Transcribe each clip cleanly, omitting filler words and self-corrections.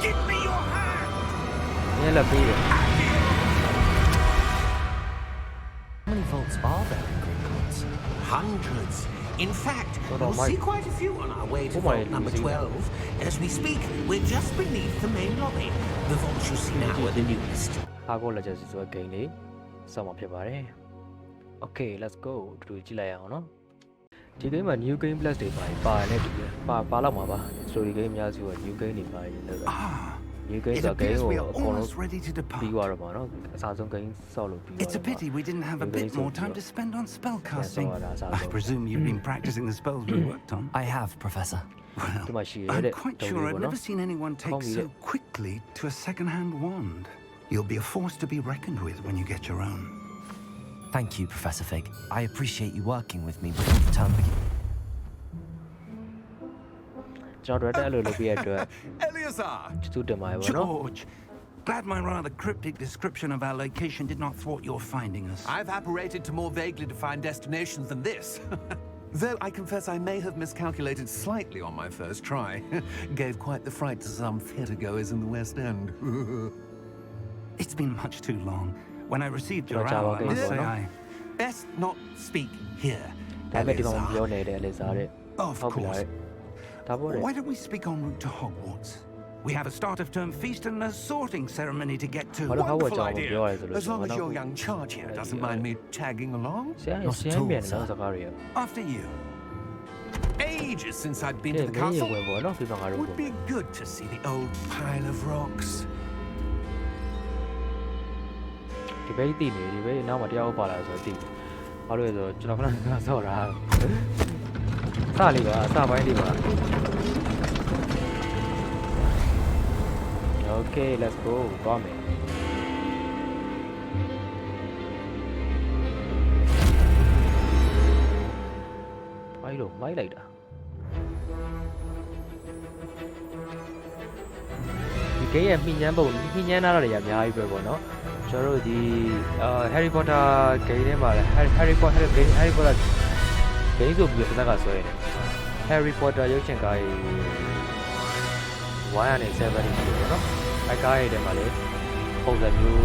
Give me your hand. နည်းလက်ပေးတယ် How many vaults are there in Hogwarts? Hundreds. In fact, Hold on, we'll Mike. see quite a few on our way to Oh, my vault number losing. 12. As we speak, we're just beneath the main lobby. The vaults you see now are the newest. အားကိုလက်ချက်စီဆိုဂိမ်းလေးစောင့်မှာဖြစ်ပါတယ် Okay let's go တူကြည့်လိုက်ရအောင်နော်ဒီ game မှာ new game plus တွေပါတယ်နဲ့တူတယ်ပါလောက်မှာပါ story game အများစုက new game တွေပါတယ်လို့ new game It ဆို appears ဂိမ်း we ကို are အကုန်လုံး almost ready to ပြီး depart. သွားတော့မှာနော်အစားဆုံး game ဆော့လို့ပြီးသွား It's a pity we didn't have a bit more time to spend on spellcasting. I presume you've been practicing the spells we worked on. I have, Professor. ဒီမှာရှိရ I'm တဲ့ quite တုံး sure လေး I've ပေါ့နော် never seen anyone take Can't so read it. quickly to a second-hand wand. You'll be a force to be reckoned with when you get your own. Thank you, Professor Fig. I appreciate you working with me before the term begins. ကျွန်တော်တို့အဲ့လိုလုပ်ပြရတဲ့အတွက် Eleazar! ကျေးဇူးတင်ပါတယ်ပေါ့နော် George! Glad my rather cryptic description of our location did not thwart your finding us. I've apparated to more vaguely defined destinations than this. Though I confess I may have miscalculated slightly on my first try. Gave quite the fright to some theatregoers in the West End. It's been much too long. When I received your Watch out, hour, I okay, must say well, I... Best not speak here, ဒါပေမဲ့ဒီကောင် Eleazar. ပြောနေတယ်လေစားတဲ့ Of ဟုတ်ပြီလား course. ဒါပေါ့လေ Why don't we speak en route to Hogwarts? We have a start-of-term feast and a sorting ceremony to get to. ဘာလို့ Hogwarts Wonderful ကြောင် idea. ပြောရဲဆိုလို့ As long as your young charge here doesn't mind me tagging along. ဆရာ Not ဆရာ at all, မြန် sir. တော့စကားတွေရ After you. Ages since I'd been ဒီ to the မင်းရေ castle. ဝင်ပေါ့နော်ပြပငါတို့ Would be good to see the old pile of rocks. ဒီဘက်တည်နေဒီဘက်နောက်မှာတရားဥပါလာဆိုတော့တည်ဘာလို့လဲဆိုတော့ကျွန်တော်ခဏခဏဆော့တာစလေးပါအစပိုင်းလေးပါ Okay let's go သွားမယ်မိုက်လို့မိုက်လိုက်တာဒီကိရဲ့မိညမ်းပုံမိညမ်းနာတာတွေအများကြီးပဲပေါ့နော်ကျွန်တော်တို့ဒီ Harry Potter ဂိမ်းထဲမှာလည်း Harry Potter ဂိမ်းဆိုပြီးတော့တစ်ခါဆွဲနေ Harry Potter ရုပ်ရှင်ကားကြီး1 and 7တွေရှိတယ်ပေါ့နော်အကားရတဲ့မှာလေပုံစံမျိုး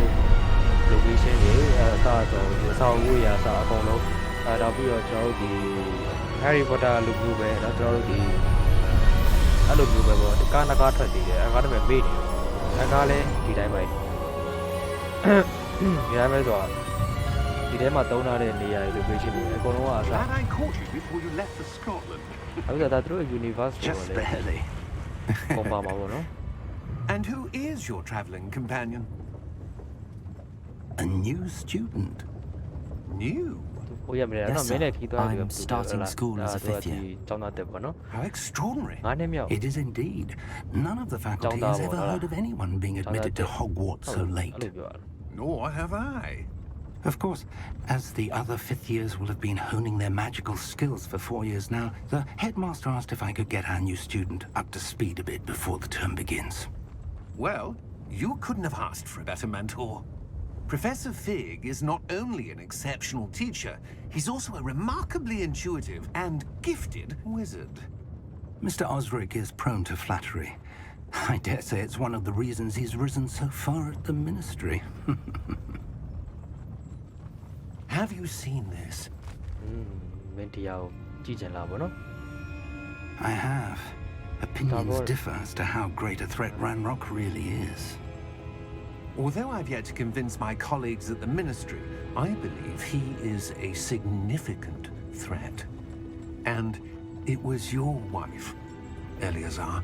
location တွေအစားတော့ဒီဆောက်ဦးရာစာအကုန်လုံးတော့ပြီးတော့ကျွန်တော်တို့ဒီ Harry Potter လူမျိုးပဲเนาะကျွန်တော်တို့ဒီအဲ့လိုမျိုးပဲပေါ့ကားနကားထွက်တည်တယ်အကားတည်းမေ့နေအကားလည်းဒီတိုင်းပဲဒီတိုင်းပဲဆိုတော့ဒီထဲမှာသုံးထားတဲ့နေရာတွေ location တွေအကုန်လုံးကအစား Glad I caught you before you left for Scotland. အခုကဒါသူတို့ universe ကို Just လေ barely. ပုံပါမှာပေါ့နော် And who is your travelling companion? A new student. New? ဟိုရမယ်နော်မင်းနဲ့ခီးသွားတယ် I'm starting school as a fifth year. ကျောင်းသားတက်ပေါ့နော် How extraordinary. 9နှစ်မြောက် It is indeed. None of the faculty has ever heard of anyone being admitted to Hogwarts so အဲ့ late. လိုပြောတာ Nor have I. Of course, as the other fifth years will have been honing their magical skills for 4 years now, the headmaster asked if I could get our new student up to speed a bit before the term begins. Well, you couldn't have asked for a better mentor. Professor Fig is not only an exceptional teacher, he's also a remarkably intuitive and gifted wizard. Mr. Osric is prone to flattery. I dare say it's one of the reasons he's risen so far at the ministry. Have you seen this? မင်းတရားကိုကြည့်ချင်လားပေါ့နော် I have. Opinions Tabor. differ as to how great a threat Ranrock really is. Although I've yet to convince my colleagues at the ministry, I believe he is a significant threat. And it was your wife, Eleazar,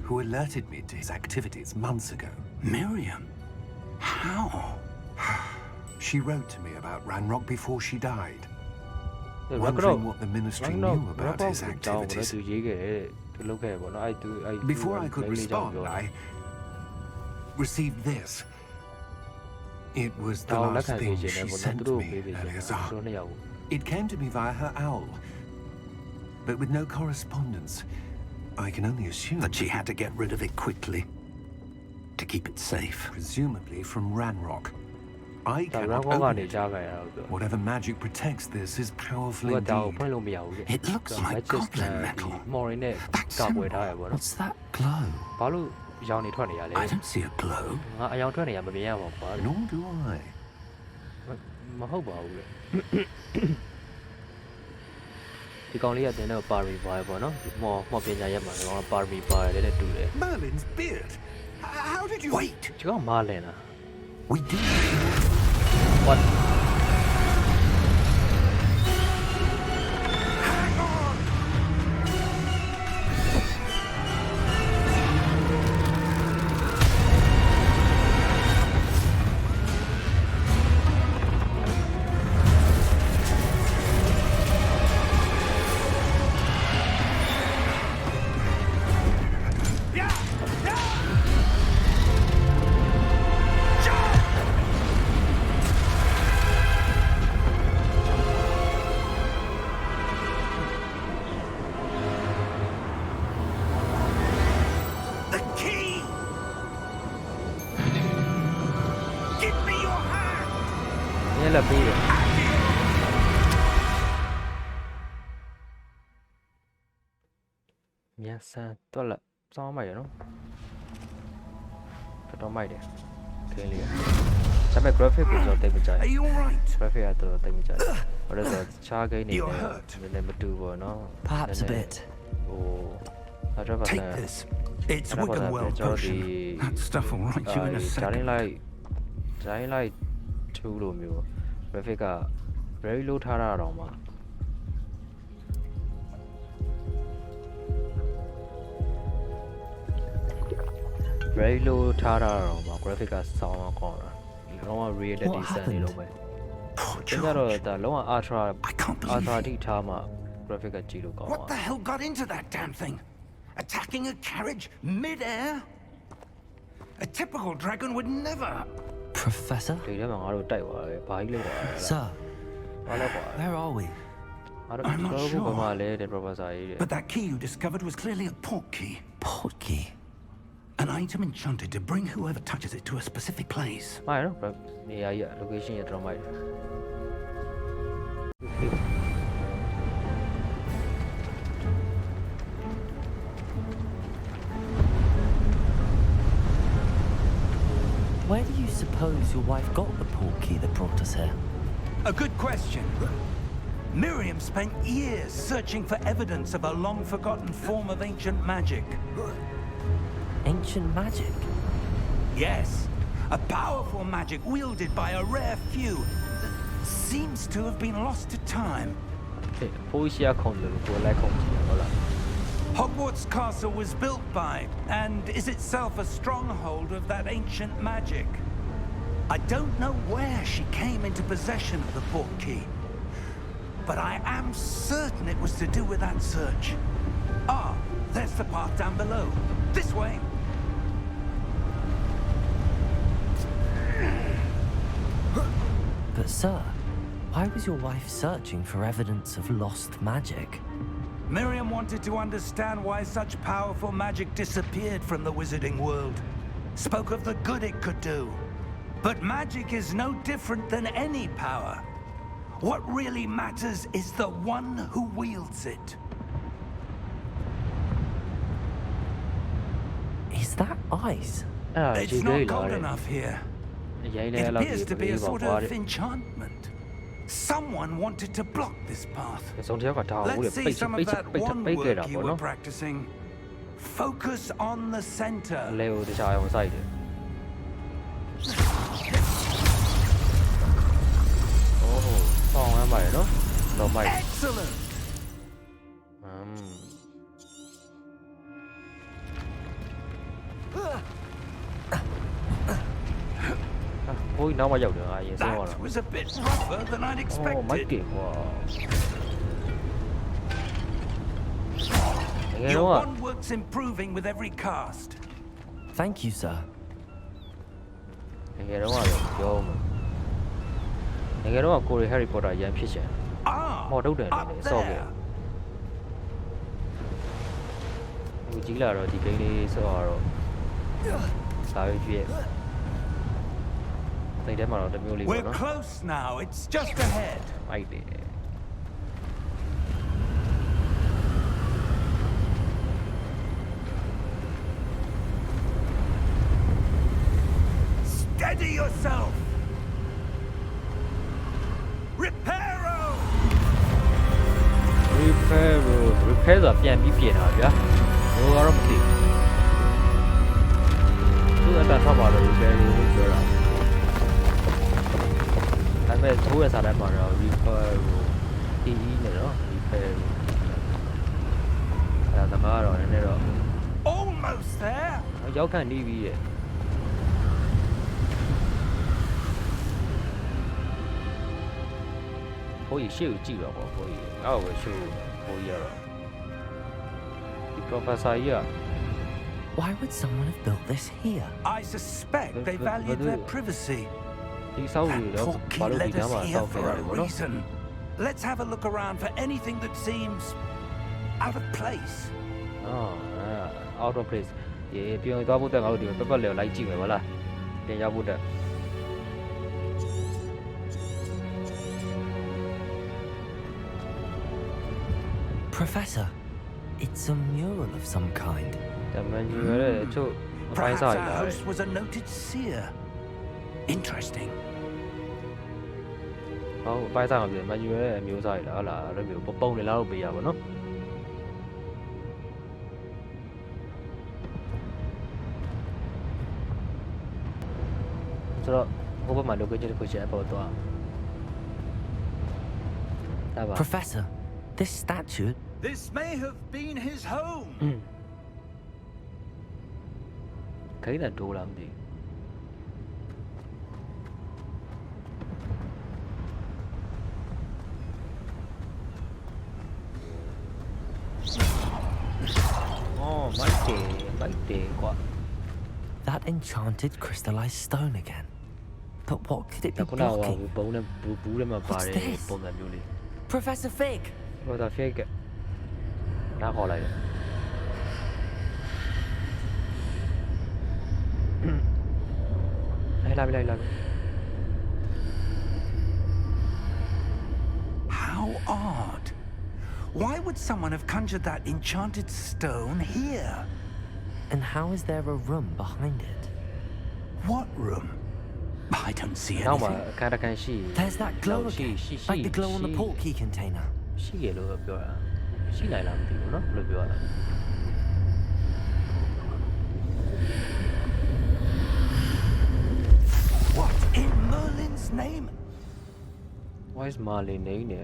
who alerted me to his activities months ago. Miriam? How? She wrote to me about Ranrock before she died, ရ wondering what the ministry knew about his ကြောင်းလည်း activities. သူရေးခဲ့တယ်သူလုပ်ခဲ့ပေါ့နော်အဲ့သူအဲ့ Before I could respond, I received this. It was the တော့လက် last ခံစေ thing ချင်တယ် she ပေါ့နော် sent သူတို့ me, ပေးပေးချင်တယ်သူ Eleazar. တို့နှစ်ယောက်ကို It came to me via her owl, but with no correspondence. I can only assume That she had to get rid of it quickly to keep it safe. presumably from Ranrock. I ဒါ cannot ရောက open နေ it. ကြားခဲ့ရတော့ပြော Whatever magic protects this is သူ powerful ကဒါကို indeed. ဖွင့်လို့မရဘူးလေ It looks like goblin metal. မော်ရင်းနဲ့ That ကောက်ွယ် symbol. ထားရပေါ့နော် What's that glow? ဘာလို့ ရောင်နေထွက်နေရလေ I don't see a glow. ငါအယောင်ထွက်နေရမမြင်ရပါဘူးကွာ Nor do I. မဟုတ်ပါဘူးလေဒီကောင်လေးကတင်တော့ပါရီပါတယ်ပေါ့နော်မော်ပညာရက်မှာဒီကောင်ကပါရီပါတယ်တဲ့တူတယ် Merlin's beard. How did you... Wait! ဒီကောင်မားလင်လား We do. what The key! Give me your hand! ညက်လက်ပေးတယ်မြန်ဆန်တော့လက်စောင်းမိုက်ရနော်တော်မိုက်တယ်ခင်းလေးရဒါပေမဲ့ graphic ကိုကျွန်တော်တိတ်မကြိုက် Are you alright? graphic ကတော့တိတ်မကြိုက်ဘာလို့လဲဆိုတော့ချားကိန်းနေတယ်နည်းနည်းမတူဘူးနော် Perhaps a bit. ဟိုအဲ့တော့ပါ Take this. It's Wiggenweld potion. That stuff will right you in a ဂျာရ second. င်းလိုက်2လိုမျိုး graphic က very low ထားတာတော့မှာvery low ထားတာတော့မှာ graphic ကစောင်းအောင်ကောင်းတာလုံးဝ reality စံနေလုံးပဲ Poor ကျန်တော့ George. ဒါလုံးဝ ultra I can't believe it. ထိထားမှ graphic ကကြည့်လို့ကောင်း What the ပါ hell got into that damn thing? Attacking a carriage mid-air? A typical dragon would never. Professor? ဒီထဲမှာငါတို့တိုက်သွားတယ်ဘာကြီးလဲကွာ Sir, ဘာလဲကွာ where are we? ငါတို့ I'm not ဘယ်မှာ sure. လဲတဲ့ professor ကြီးတဲ့ But that key you discovered was clearly a port key. Portkey. An item enchanted to bring whoever touches it to a specific place. မိုက်နော်နေရာကြီး location ရတော့မိုက်တယ် Where do you suppose your wife got the portkey that brought us here? A good question. Miriam spent years searching for evidence of a long-forgotten form of ancient magic. Ancient magic? Yes, a powerful magic wielded by a rare few that seems to have been lost to time. ဖိုးရှာခုံတယ်လို့ကိုလိုက်ခုံကြည့်ဟုတ်လား Hogwarts Castle was built by, and is itself a stronghold of that ancient magic. I don't know where she came into possession of the portkey, but I am certain it was to do with that search. Ah, there's the path down below. This way. But sir, why was your wife searching for evidence of lost magic? Miriam wanted to understand why such powerful magic disappeared from the wizarding world. Spoke of the good it could do. But magic is no different than any power. What really matters is the one who wields it. Is that ice? အဲ့ဒါ It's ရေ not ကြီးလာ cold တယ် enough here. ရိုင်း It လဲလောက် appears to be a ပါ sort ကွာ of enchantment. Someone wanted to block this path. စုံတစ်ယောက်ကဒါကို Let's see ပိတ် some of ပိတ် that ပိတ် one ပိတ်ခဲ့တာ work you ပေါ့ were နော် practicing. Focus on the center. လဲကိုတခြားအောင်စိုက်တယ်โอ้ဆောင်းရမ်းပါတယ်နော်တော့မိုက် Excellent. ဘိုးနောက်မှရောက်တယ်ငါအရင်ဆုံးသွားတာ That was a bit rougher than I'd အော်မိုက် expected. တယ်ကွာငယ် Your တော့ wand work's improving with every cast. Thank you, sir. ငယ်တော့လည်းပြောမှာငယ်တော့ကိုရီ Harry Potter ရန်ဖြစ်ချင် Ah, မော်ထုတ်တယ် up လေဆော့ခဲ့ there. ဟိုကြီးလာတော့ဒီဂိမ်းလေးဆော့ရတော့စာရေးပြည့်စိတ်ထဲမှာတော့တစ်မျိုးလေးပေါ့ We're နော် close now. It's just ahead. မိုက်တယ် The Steady yourself! Reparo! repair ဆိုတာပြန်ပြီးပြင်တာဗျာဟိုကတော့မသိသူ့အတန်ထောက်ပါတော့ repair လို့ပြောတာဒါပေမဲ့သူ့ရဲ့စာတမ်းမှာတော့ repair ကို EE နဲ့တော့ repair အဲ့ဒါကတော့နည်းနည်းတော့ Almost there! ရောက်ခံနေပြီရဲ့ဘိုးကြီးရှေ့ကိုကြည့်တော့ပေါ့ဘိုးကြီးအောက်ကိုရှေ့ကိုဘိုးကြီးရတော့ဒီ professor ကြီးက Why would someone have built this here? I suspect they valued their privacy. ဒီဆောက်တွေ That တော့ portkey ဘာလို့ဒီ led ကမ်း us မှာ here ဆောက်ခဲ့ for ရ a လဲပေါ့နော် reason. Let's have a look around for anything that seems out of place. အော် out of place ရေပြောင်းသွားဖို့တက်ငါတို့ဒီပတ်ပတ်လည်လိုက်ကြည့်မယ်ဗလားပြန်ရောက်ဖို့တက် Professor, it's a mural of some kind. တမန်ကြီးရတဲ့အချို့အပိုင်း Perhaps စားရ our တာ host was a noted seer. Interesting. ဟောအပိုင်းစားအောင်ပြန်မန်ကြီးရတဲ့အမျိုးစားရလားဟုတ်လားအဲ့လိုမျိုးပုံနေလားလို့ပေးရပါတော့ဆိုတော့ဟိုဘက်မှာ location တစ်ခုရှိအပေါ်သွားဒါပါ Professor, this statue. This may have been his home. ခိတဲ့တိုးလားမသိအော်မိုက်တယ်ကွာ That enchanted crystallized stone again. But what could it be ခုနက blocking? ဘုံနဲ့ဘူးထဲမှာပါတယ် What's this? ပုံစံမျိုးလေး Professor Fig! ဟိုဒါ fake နားခေါ်လိုက်တယ်လိုက်လာ How odd. Why would someone have conjured that enchanted stone here? And how is there a room behind it? What room? I don't see နောက်မှာ anything. အခါတခါရှိ There's that glow ရှိ again, like the glow on the portkey container. ရှိရလို့ပြောတာရှိနိုင်လားမသိဘူးเนาะဘယ်လိုပြောတာ What in Merlin's name? Why is Marley နေနေ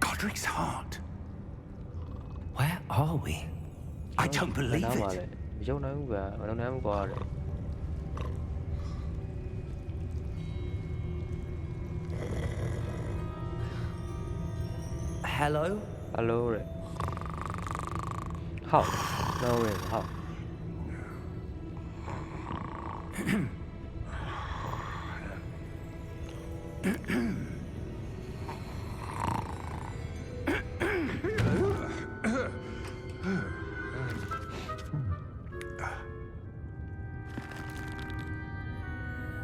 Godric's heart. Where are we? I don't believe မ it. ယုံနိုင်ဘူးဗျာမယုံနိုင်ဘူးကွာတဲ့ Hello? Hello တဲ့ဟောက် no way ဟောက်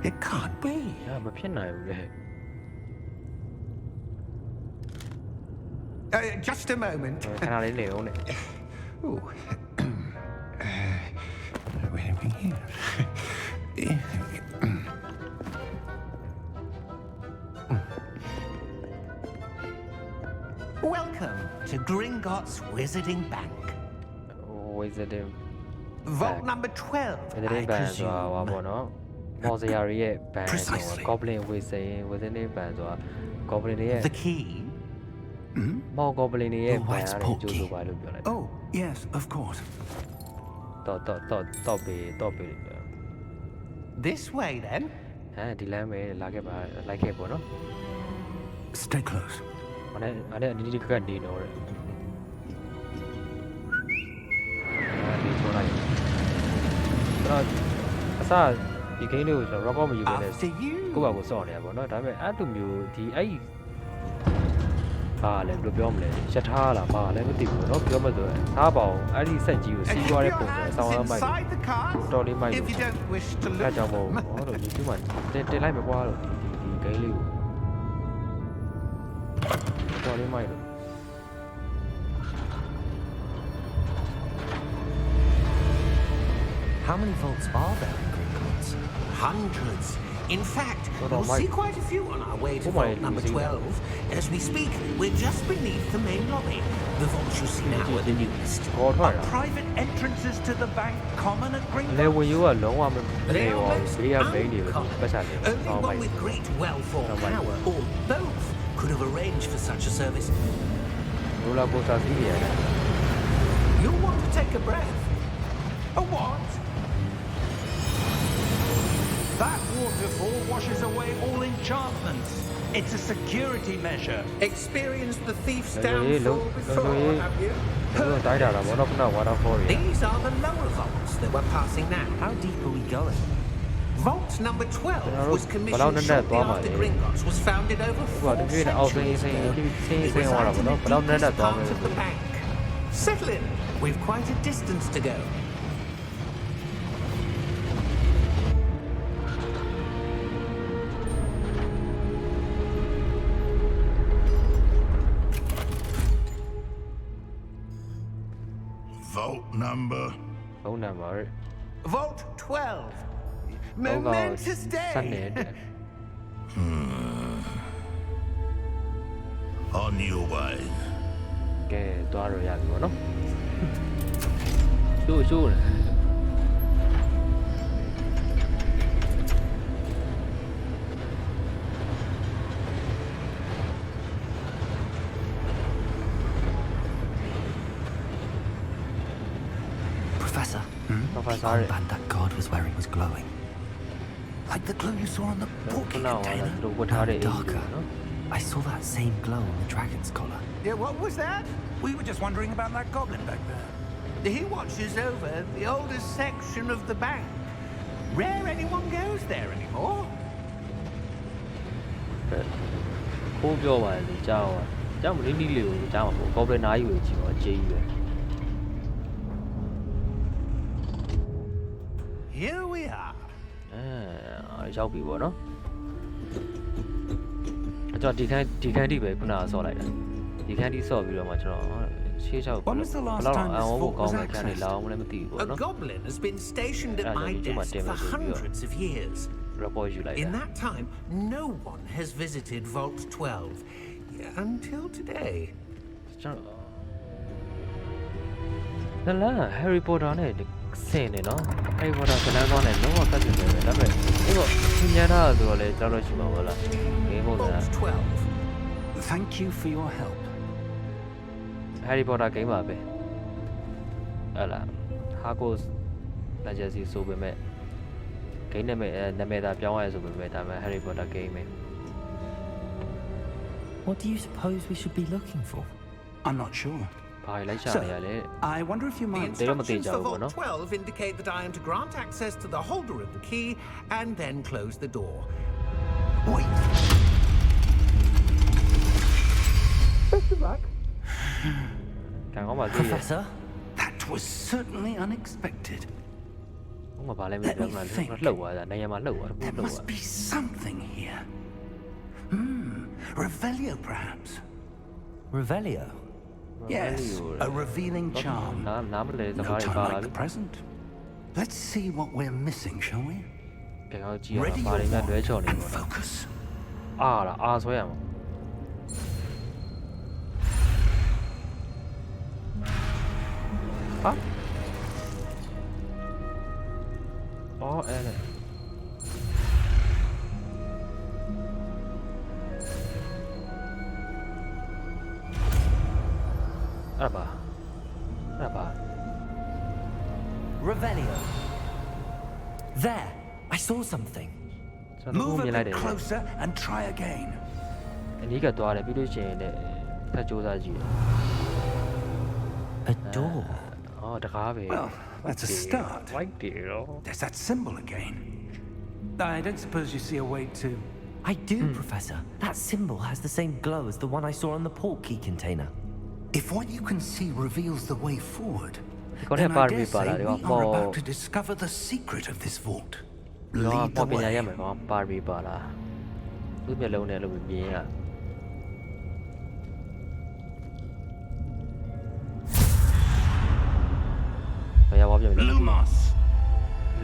It can't be. မဖြစ်နိုင်ဘူးလေ Just a moment. ခဏလေးနေအောင်နဲ့ Oh. Wait a minute. Welcome to Gringotts Wizarding Bank. Wizarding Vault number 12, Wizarding I Bank ဆိုတာဟော presume. ပေါ့နော်မော်စရာတွေရဲ့ band ဆို Precisely. Goblin Wizarding Band ဆိုတာ Goblin တွေရဲ့ The key? မော် Goblin တွေရဲ့ The band White တွေ Sport ကျိုး Key. ဆိုပါလို့ပြောလိုက် Oh, yes, of course. တော့ပေးတယ်ပြော This way then. ဒီလမ်းပဲလာခဲ့ပါလိုက်ခဲ့ပေါ့နော် Stay close. အဲ့ဒါဒီခက်နေတော့တဲ့ဒီချိုးလိုက်တော့အစဒီဂိမ်းလေးကိုကျွန်တော် record မယူဘဲနဲ့ After you. ကိုယ့်ဘာကိုစောင့်နေရပါတော့ဒါပေမဲ့အဲ့လိုမျိုးဒီအဲ့ဘာလဲဘယ်လိုပြောမလဲရထားလားဘာလဲမသိဘူးเนาะပြောမှဆိုရင်သားပေါအောင်အဲ့ဒီဆက်ကြီးကိုစီးသွားတဲ့ပုံစံဆောင်းရမ်းမိုက် inside the car. တော်လေးမိုက် If you don't wish to အဲ့ look ကြောင့် at မို့ them. ဟောတော့ YouTube မှာတင်လိုက်မယ်ကွာလို့ဒီဂိမ်းလေးကိုတော်လေးမိုက်လို့ How many vaults are there in Gringotts? Hundreds. In fact, we'll see quite a few on our way to vault number 12. As we speak, we're just beneath the main lobby. The vaults you see now are the newest. Are private entrances to the bank common at Gringotts? လေဝင်ယူကလုံးဝမနေ They ပါ are ဘူး most ဘေးက main တွေပဲ uncommon. ပတ်ချတယ် Only one with great wealth or power, or both, could have arranged for such a service. ရိုလာကိုစတာစီးနေရတယ် You'll want to take a breath. A what? That waterfall washes away all enchantments. It's a security measure. Experienced the thief's Hello, downfall hello, before, hello. have you? တို့တိုင်းတာလားဘောတော့ခုနဝါတော့ခေါ်ရ These are the lower vaults that we're passing now. How deep are we going? Vault number 12 was Hello, commissioned shortly hello. after Gringotts was founded over 4 Well, the green outfit centuries is ago. saying- It saying what resides in the about- but I'm not deepest that part of the wrong. bank. Settle in. We've quite a distance to go. Vault number. ဘုံနံပါတ် Vault 12. ဘုံက Momentous စနေ day. On your way. ကဲသွားရရပြီပေါ့နော်ရှိုးလေ Professor, the Professor armband that guard was wearing was glowing. Like the glow you saw on the ခု porky နက container. တို့ဝတ်ထားတဲ့ No, အိမ်ကြီး darker. နော် I saw that same glow on the dragon's collar. Yeah, what was that? We were just wondering about that goblin back there. He watches over the oldest section of the bank. Rare anyone goes there anymore. ခိုးပြောပါလေကြားပါကြောက်မလေးလေးလေးကိုကြားမှာပေါ့ကော်ပလင်နာကြီးကိုကြည့်ပါအကျေးကြီးပဲ Here we are. ရောက်ပြီပေါ့နော်ကျွန်တော်ဒီခန်းထိပဲခုနကဆော့လိုက်တာဒီခန်းထိဆော့ပြီးတော့မှကျွန်တော်ရှေးချောက်ဘယ်လောက်အန်ဝကောင်းတဲ့ခန်းတွေလာအောင်လည်းမသိဘူးပေါ့ A နော် goblin has been stationed at my Yeah, desk for hundreds of years. report ယူလိုက် In တာ that time, no one has visited Vault 12 until today. ကျွန်တော်လာ Harry Potter နဲ့ဆင်နေနော် Harry Potter ကလန်းသွားနေလုံးဝကတ်နေတယ်ဒါပေမဲ့ဒီတော့ညံထားဆိုတော့လေတော်တော်ရှိမှာပါလားဂိမ်းပုံစံ Vault 12. Thank you for your help. Harry Potter ဂိမ်းပါပဲဟလာ Hogwarts Legacy ဆိုပေမဲ့ဂိမ်းနာမည်သာပြောင်းရဆိုပေမဲ့ဒါပေမဲ့ Harry Potter ဂိမ်းပဲ What do you suppose we should be looking for? I'm not sure. ဘာလိုက်ရှာနေရလဲ I wonder if you The might... instructions for Vault, Vault no? 12 indicate that I am to grant access to the holder of the key and then close the door. Wait. Best of luck. ကံကောင်းပါသေးရဲ့ Professor? That was certainly unexpected. ဟိုမှာဘာလဲမသိဘူးလားလှုပ်သွားတာနိုင်ငံမှာလှုပ်သွားတယ် There လှုပ် must သွား be something here. Revelio, perhaps. Revelio? Yes, a revealing charm. နားမလဲစ No ကားတွေ time ပါ like လာ the ပြီ present. Let's see what we're missing, shall we? ကံကောင်းကြည့်ရ Ready တာဘာ your တွေများလွဲ wand ချော်နေ and ပေါ့နော် focus. အားလားအားဆွဲရမှာဟာအော်အဲ့လေအဲ့ပါ Revelio. There! I saw something. ကျွန်တော် Move မြင် a လိုက်တ bit ယ် closer and try again. အနီးကသွားတယ်ပြီးလို့ရှိရင်လည်းထပ်စူးစမ်းကြည့်တယ် A door. အော်တကားပဲ Well, that's a start. Likeတယ်ရော There's that symbol again. I don't suppose you see a way to... I do, Professor. That symbol has the same glow as the one I saw on the port key container. If what you can see reveals the way forward, Con then è I Barbie dare say para, we dico, are mo- about to discover the secret of this vault. တော့ Lead ပေါ် the ပညာရ way. မယ်ကောင်ပါပြီးပါလားသူ့မျက်လုံးနဲ့လို့မြင်ရဘယ်ရောက်ပြန်ပြီလဲ Lumos.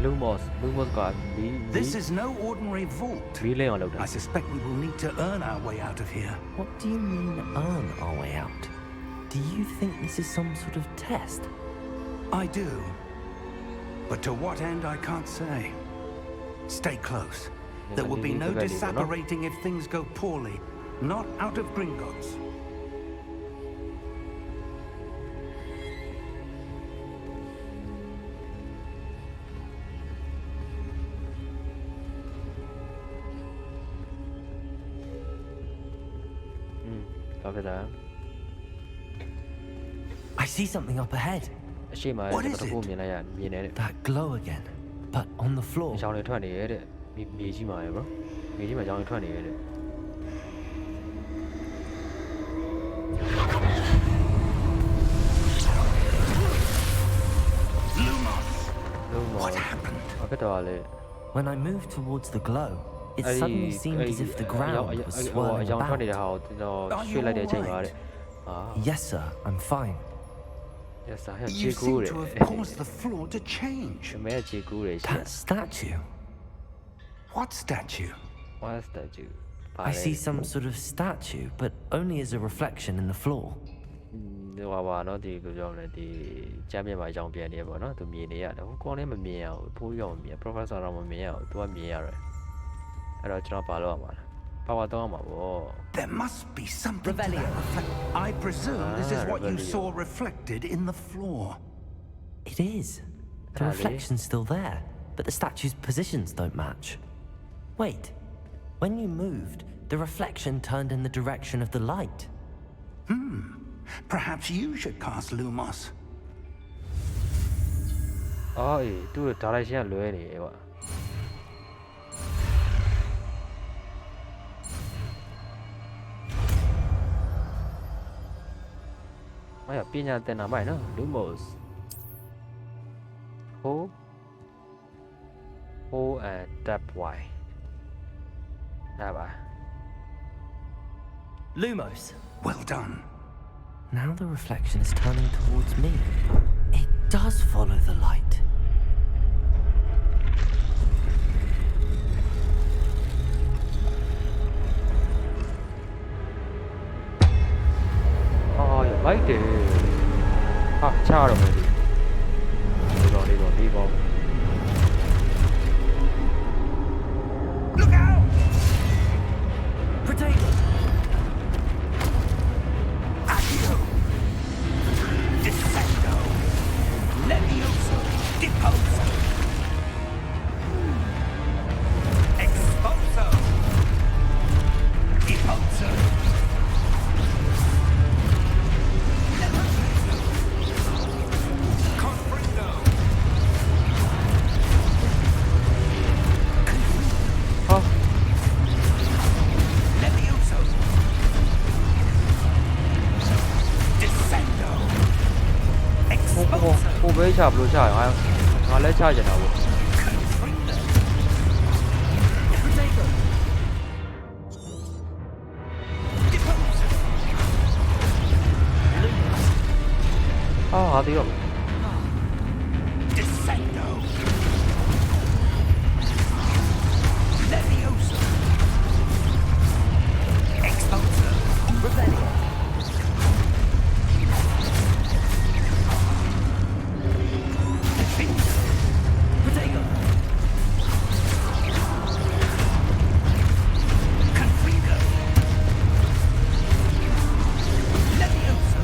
Lumos က This is no ordinary vault. မီးလင်းအောင်လုပ်တာ I suspect we will need to earn our way out of here. What do you mean, earn our way out? Do you think this is some sort of test? I do. But to what end, I can't say. Stay close. There will be no disapparating if things go poorly. Not out of Gringotts. I see something up ahead. အရှိမကျွန်တော်တို့မြင်လိုက်ရမြင်နေတဲ့ That glow again, but on the floor. ကြောင်တွေထွက်နေရတဲ့မြေကြီးမှာရယ် bro မြေကြီးမှာကြောင်တွေထွက်နေရတဲ့ What happened? ဘာဖြစ်တော့လဲ When I moved towards the glow, it suddenly seemed as if the ground was အ swirling ကြောင်ထွက်နေတဲ့ about. ဟာကိုကျွန်တော်ရွှေ့လိုက်တဲ့အချိန်ပါတဲ့ Yes, sir, I'm fine. yes ဟာ You JayKoe seem တဲ့ to have caused the floor to change. ကျွန်မဲJayKoeတဲ့ရှိ That statue. What statue? what's that you I see some sort of statue, but only as a reflection in the floor. ဟိုပါနော်ဒီပြောကြောင်းလဲဒီကျမ်းမြတ်မှာအကြောင်းပြန်နေပေါ့နော်သူမြင်နေရတယ်ဟိုကောင်းလည်းမမြင်ရဘူးဖိုးရောင်မြင် professor တော့မမြင်ရဘူးသူကမြင်ရတယ်အဲ့တော့ကျွန်တော်ပါလို့ရမှာလားပါဝါတော့မှာပေါ့ There must be something to that reflect. I presume this is what you saw reflected in the floor. It is. The reflection's still there, but the statue's positions don't match. Wait. When you moved, the reflection turned in the direction of the light. Perhaps you should cast Lumos. အော်အေးသူ့ဒါလိုက်ရှင်းကလွဲနေတယ်ကွာမရပညာသင်တာမိုက်နော် Lumos ho and tap y ဒါပါ Lumos. Well done. Now the reflection is turning towards me. It does follow the light. Oh, you like it. Ah, chào rồi đi. Đi con. Look out! Potato! Accio! Descendo! Levioso! Deposo! Exposo! Deposo! Confrindo! Oh, Levioso! Descendo! Exposo! cô bé chạp luôn chả ai. Ngã lấy chai chả nào. Confrindo! Potato! Deposo! Ah, hadi yok. Descendo! Levioso! Exposo! Rebellion! Potato! Confrido! Levioso!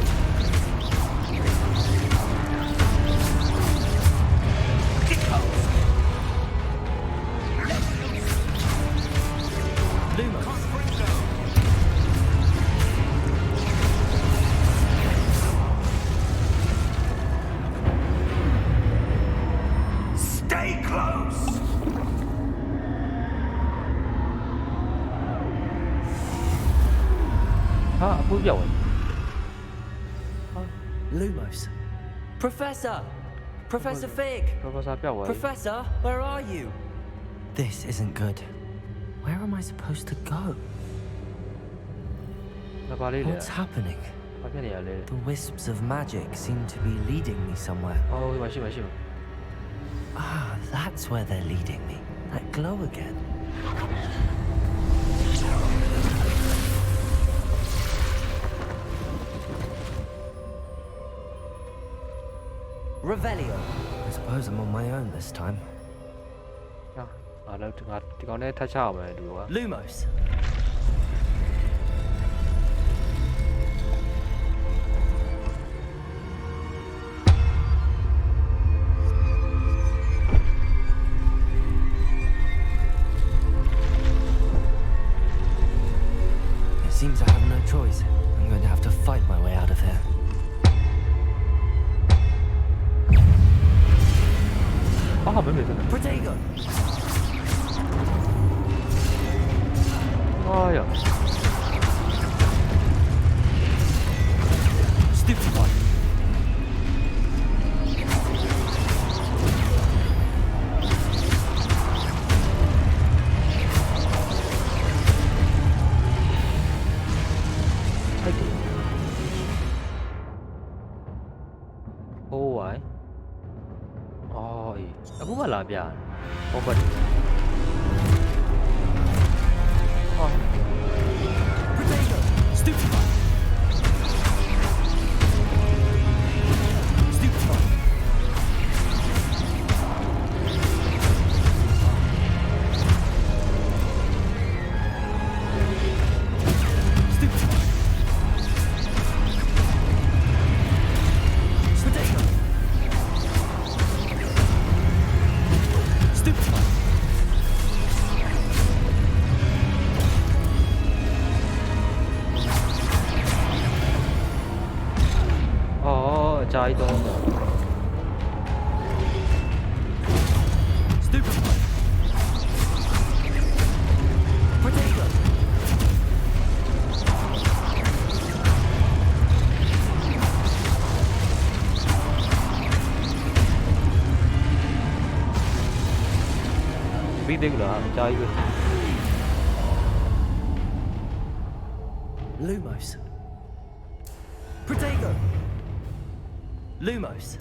Deposo! Levioso! Lumos! Confrido! Stay close! Ha, phú dầu. Lumos! Professor! Professor Fig! Professor Pell rồi. Professor, where are you? This isn't good. Where am I supposed to go? Nó vào đây What's happening? Bắt cái này ở đây. The wisps of magic seem to be leading me somewhere. Oh, mà xin. Ah, that That's where they're leading me. That glow again. Revelio. I suppose I'm on my own this time. Lumos. It seems I have no choice. I'm going to have to fight my way out of here. Protego! Oh, yeah. Stupid one. Oh, why? Oh, aku malah biar. Obat. Oh. Protego! Stupid one. Stupid one. Stupid one. Protego! Stupid one. Oh, trái to. Stupid one. Protego! Biết được là trái luôn. Lumos. Protego! Lumos.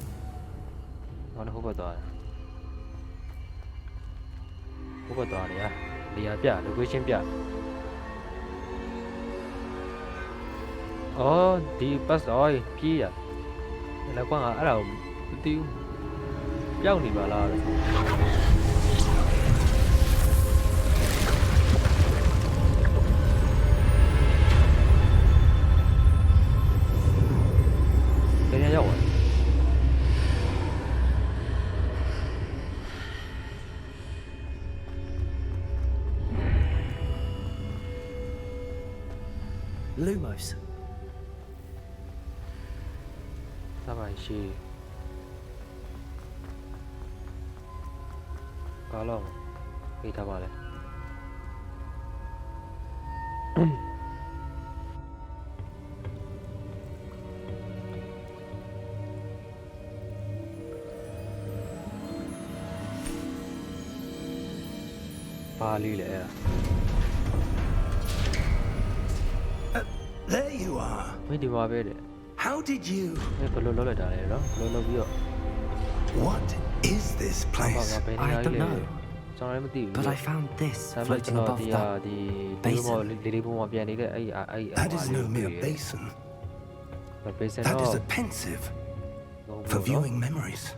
Nó không có tòa. Không có tòa này à. Đi à bia, được cái xem bia. Đi pass rồi, phi à. Là quang ở đâu tiêu. Giao đi mà là. Cái này đâu rồi? Lumos. Sao vậy chị? Có lòng. Đi tao vào đây. Pali lẽ à? There you are. Mấy đi qua về đấy. How did you... Mấy có lô lại đây đó. Lô biết rồi. What is this place? I don't know. But I found this floating above that basin. That is no mere basin. That is a pensive for viewing memories.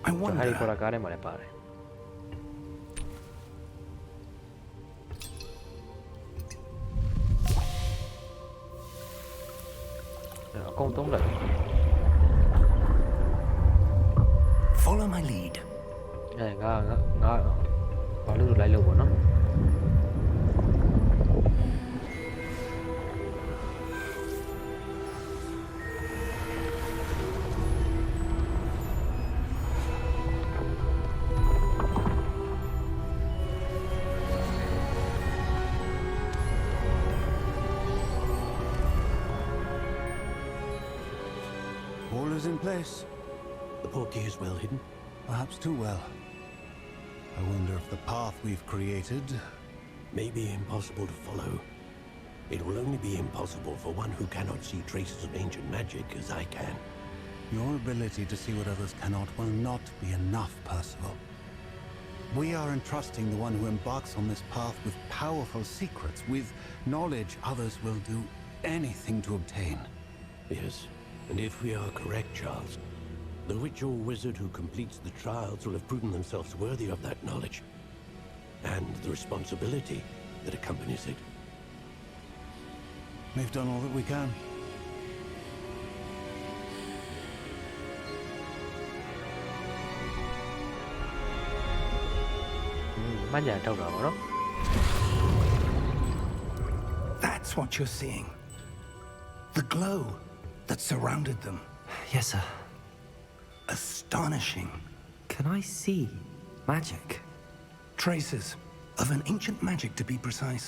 I wonder... Con tống lại. Follow my lead. Này, ngã có lưu lại lưu của nó. All is in place. The portkey is well hidden. Perhaps too well. I wonder if the path we've created... May be impossible to follow. It will only be impossible for one who cannot see traces of ancient magic as I can. Your ability to see what others cannot will not be enough, Percival. We are entrusting the one who embarks on this path with powerful secrets, with knowledge others will do anything to obtain. Yes, and if we are correct, Charles, the ritual wizard who completes the trials will have proven themselves worthy of that knowledge, and the responsibility that accompanies it. We've done all that we can. မှတ်ညာထုတ်တာပေါ့နော် That's what you're seeing. The glow that surrounded them. Yes, sir. Astonishing. Can I see magic? Traces of an ancient magic, to be precise.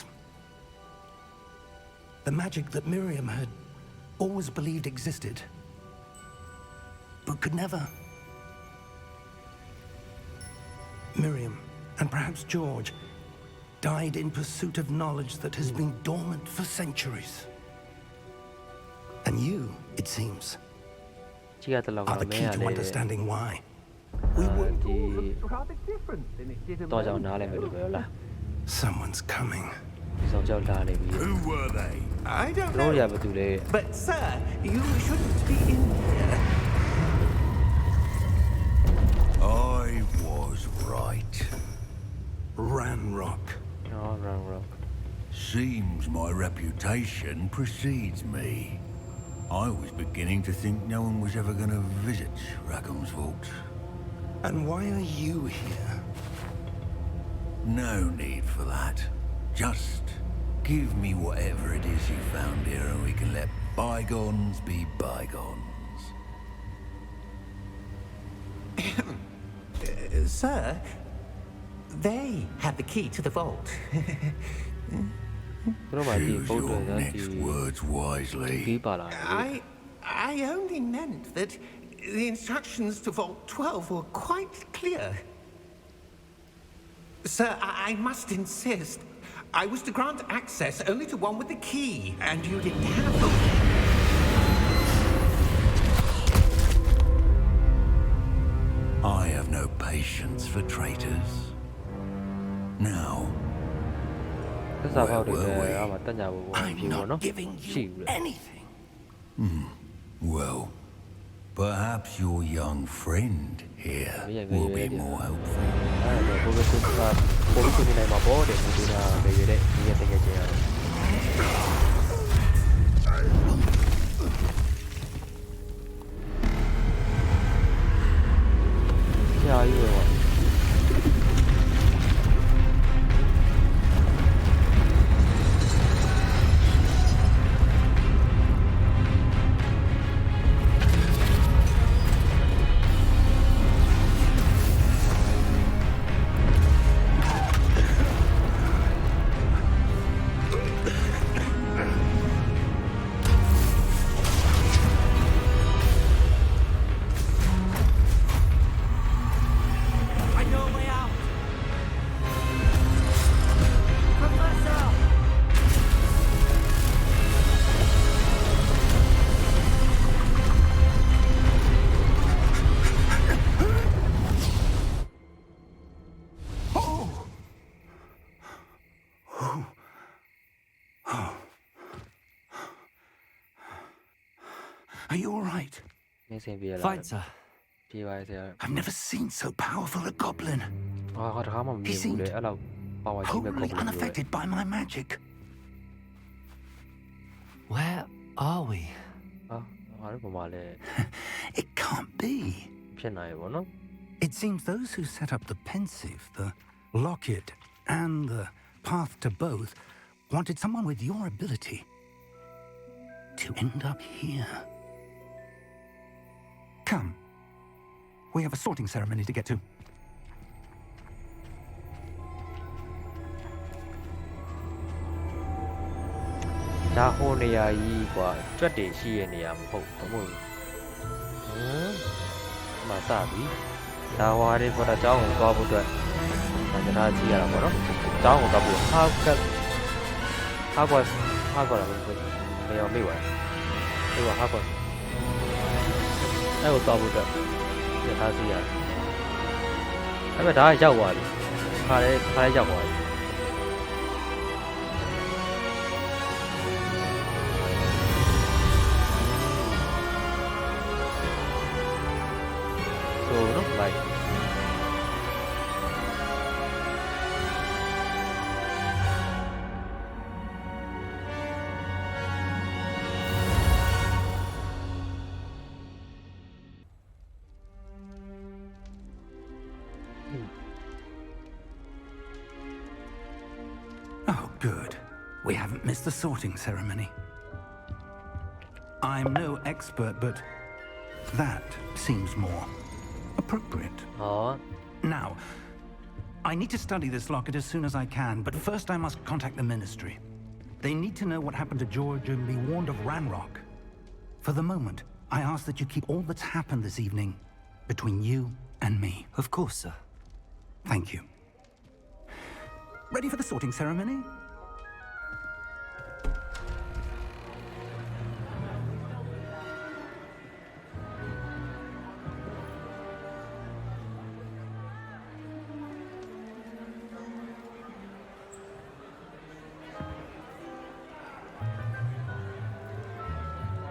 The magic that Miriam had always believed existed, but could never. Miriam, and perhaps George, died in pursuit of knowledge that has been dormant for centuries. And you, it seems, ကြီးကတလောက် are တော့ the မ key င်းက to လည်း understanding why. We were ဒီ rather different than it did a တော့ကြောင်နားလည်းမလို့ပြောလား Someone's coming. ဒီဆောင်ကြောက်လာနေပြီ Who were they? I don't တို့ know. ရဘာတူလဲ But, sir, you shouldn't be in here. I was right. Ranrock. နော် round Seems my reputation precedes me. I was beginning to think no one was ever going to visit Rackham's vault. And why are you here? No need for that. Just give me whatever it is you found here and we can let bygones be bygones. Sir, they have the key to the vault. တို့မှဒီ Choose ဘုတ် your တော်က next ဒီ words ဒီ wisely. ပါလာတယ် I only meant that the instructions to Vault 12 were quite clear. Sir, I must insist. I was to grant access only to one with the key, and you didn't have them. I have no patience for traitors. Now, သစ္စာပေါက်တွေလည်းအမှတက်ညာဖို့ I'm ဖြစ်ပေါ့နော် not giving ရှိ you ဘူးလေ anything. well, perhaps your young friend here will be more helpful. အဲ့တော့ဘိုးဘက်ကပို့ပြီးနေနိုင်မှာပေါ့တဲ့ဒီနာပဲရတဲ့ဒီရတကယ်ကျရတယ်ကြာကြီးပဲ I know a way out. Professor! Are you all right? နေစင်ပြေလာ Fine, sir. ပြေပါစေ I've never seen so powerful a goblin. ဟာတခါမှမမြင်ဘူးလေအဲ့လောက်ပါဝါကြီးပဲကော Wholly င်းတယ် unaffected by my magic. Where are we? ဟာငါတို့ပုံမှန်လဲ It can't be. ဖြစ်နိုင်ဘောနော် It seems those who set up the pensive, the locket, and the path to both wanted someone with your ability to end up here. Come. We have a sorting ceremony to get to. ဒါဟိုနေရာကြီးကွာကြွက်တွေရှိရဲ့နေရာမဟုတ်ဘူးမဟုတ်မစပြီဒါဝါရီပေါ်တော့ကျောင်းကိုသွားဖို့အတွက်ဒါကျွန်တော်ကြည့်ရတာပေါ့နော်ကျောင်းကိုသွားဖို့ဟာကွာမရောမေးပါအေးပါဟာကွာ အဲ့ကိုသွားဖို့အတွက်ရထားစီရတယ်အဲ့မဲ့ဒါကရောက်သွားပြီခါလေးရောက်သွားပြီဆိုတော့လိုက်Oh, good. We haven't missed the sorting ceremony. I'm no expert, but that seems more appropriate. ဟော Now, I need to study this locket as soon as I can, but first I must contact the Ministry. They need to know what happened to George and be warned of Ranrock. For the moment, I ask that you keep all that's happened this evening between you and me. Of course, sir. Thank you. Ready for the sorting ceremony?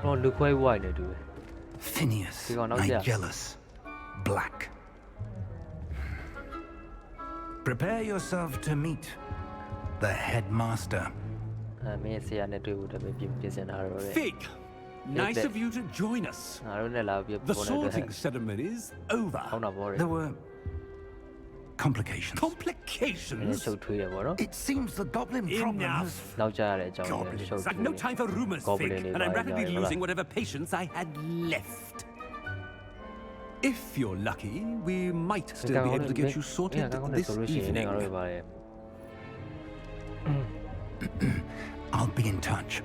Oh, look quite wide to do it. Phineas, Nigellus, Black. Prepare yourself to meet the headmaster. Fig! Nice of you to join us. The sorting ceremony's over. There were complications. Complications? It seems the goblin problem has... Goblins. I've no time for rumors, Fig, and I'm rapidly losing whatever patience I had left. If you're lucky, we might still be able to get you sorted this evening. I'll be in touch.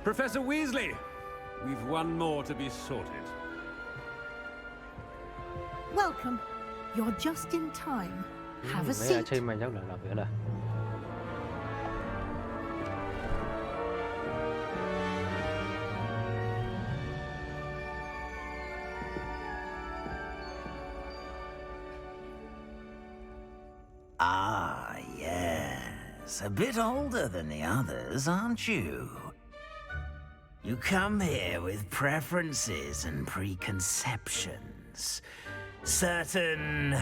Professor Weasley, we've one more to be sorted. Welcome. You're just in time. Have a seat. Ah, yes. A bit older than the others, aren't you? You come here with preferences and preconceptions. Certain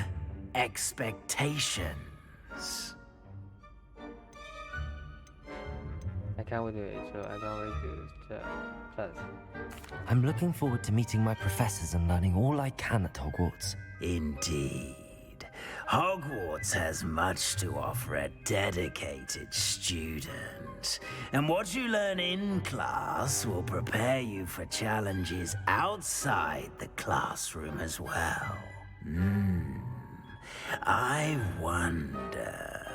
expectations. I can't wait to class. I'm looking forward to meeting my professors and learning all I can at Hogwarts. Indeed. Hogwarts has much to offer a dedicated student. And what you learn in class will prepare you for challenges outside the classroom as well. I wonder...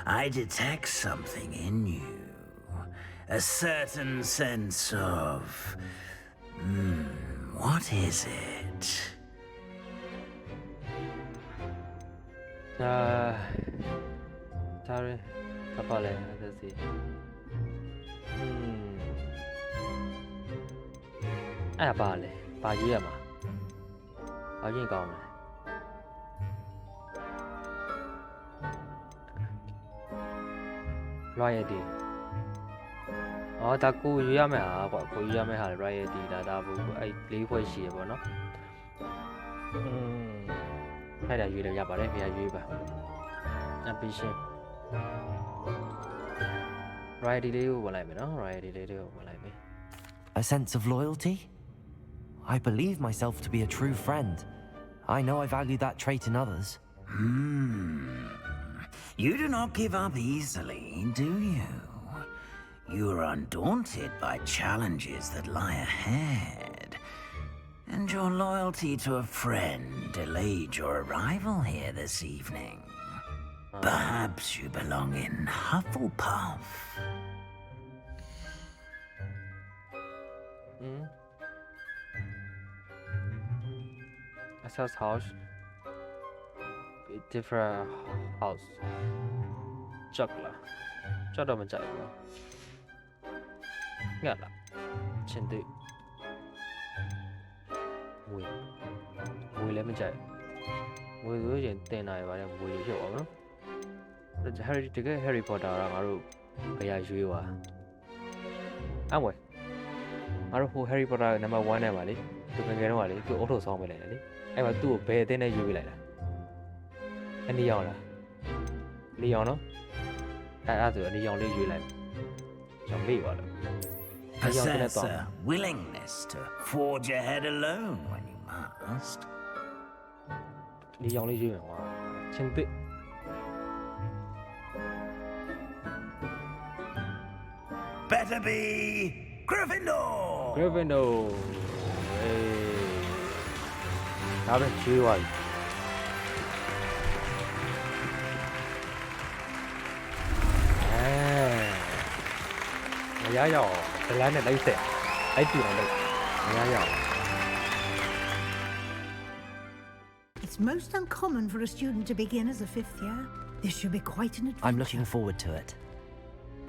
I detect something in you. A certain sense of... what is it? Sorry, kapale, let's see. Ai ba le, ba yi à mà. Ba yin cao này. Royalty. Ta cô yi à mày hả? Cô yi à mày hả royalty là ta bu ai lý huệ xì vậy nó. Hay là yi được nhập vào đây, bây giờ yi vào. Ambition. A sense of loyalty? I believe myself to be a true friend. I know I value that trait in others. You do not give up easily, do you? You are undaunted by challenges that lie ahead. And your loyalty to a friend delayed your arrival here this evening. Perhaps you belong in Hufflepuff. Access house. Different house. Juggler. Juggler mà chạy. Nghe là. Trên tự. Mùi lấy mà chạy. Mùi dưới trên tên này và mùi hiểu không? Harry cái Harry Potter là ngaro bây giờ duy wa. À mày. Ngaro Harry Potter number 1 này mà đi. Tụi nghe nó mà đi, tụi auto song mới lại đi. Em mà tụi bé tên này duy lại là. Anh đi dọn là. Đi dọn nó. Tụi đi dọn đi duy lại. Chẳng biết vào đâu. Possess a willingness to forge ahead alone when you must. Đi dọn đi duy mà. Chân tự. Better be Gryffindor! Gryffindor. Hey. How about you? Giá dò, cái lá này lấy xe, lấy tiền này, giá dò. It's most uncommon for a student to begin as a fifth year. This should be quite an adventure. I'm looking forward to it.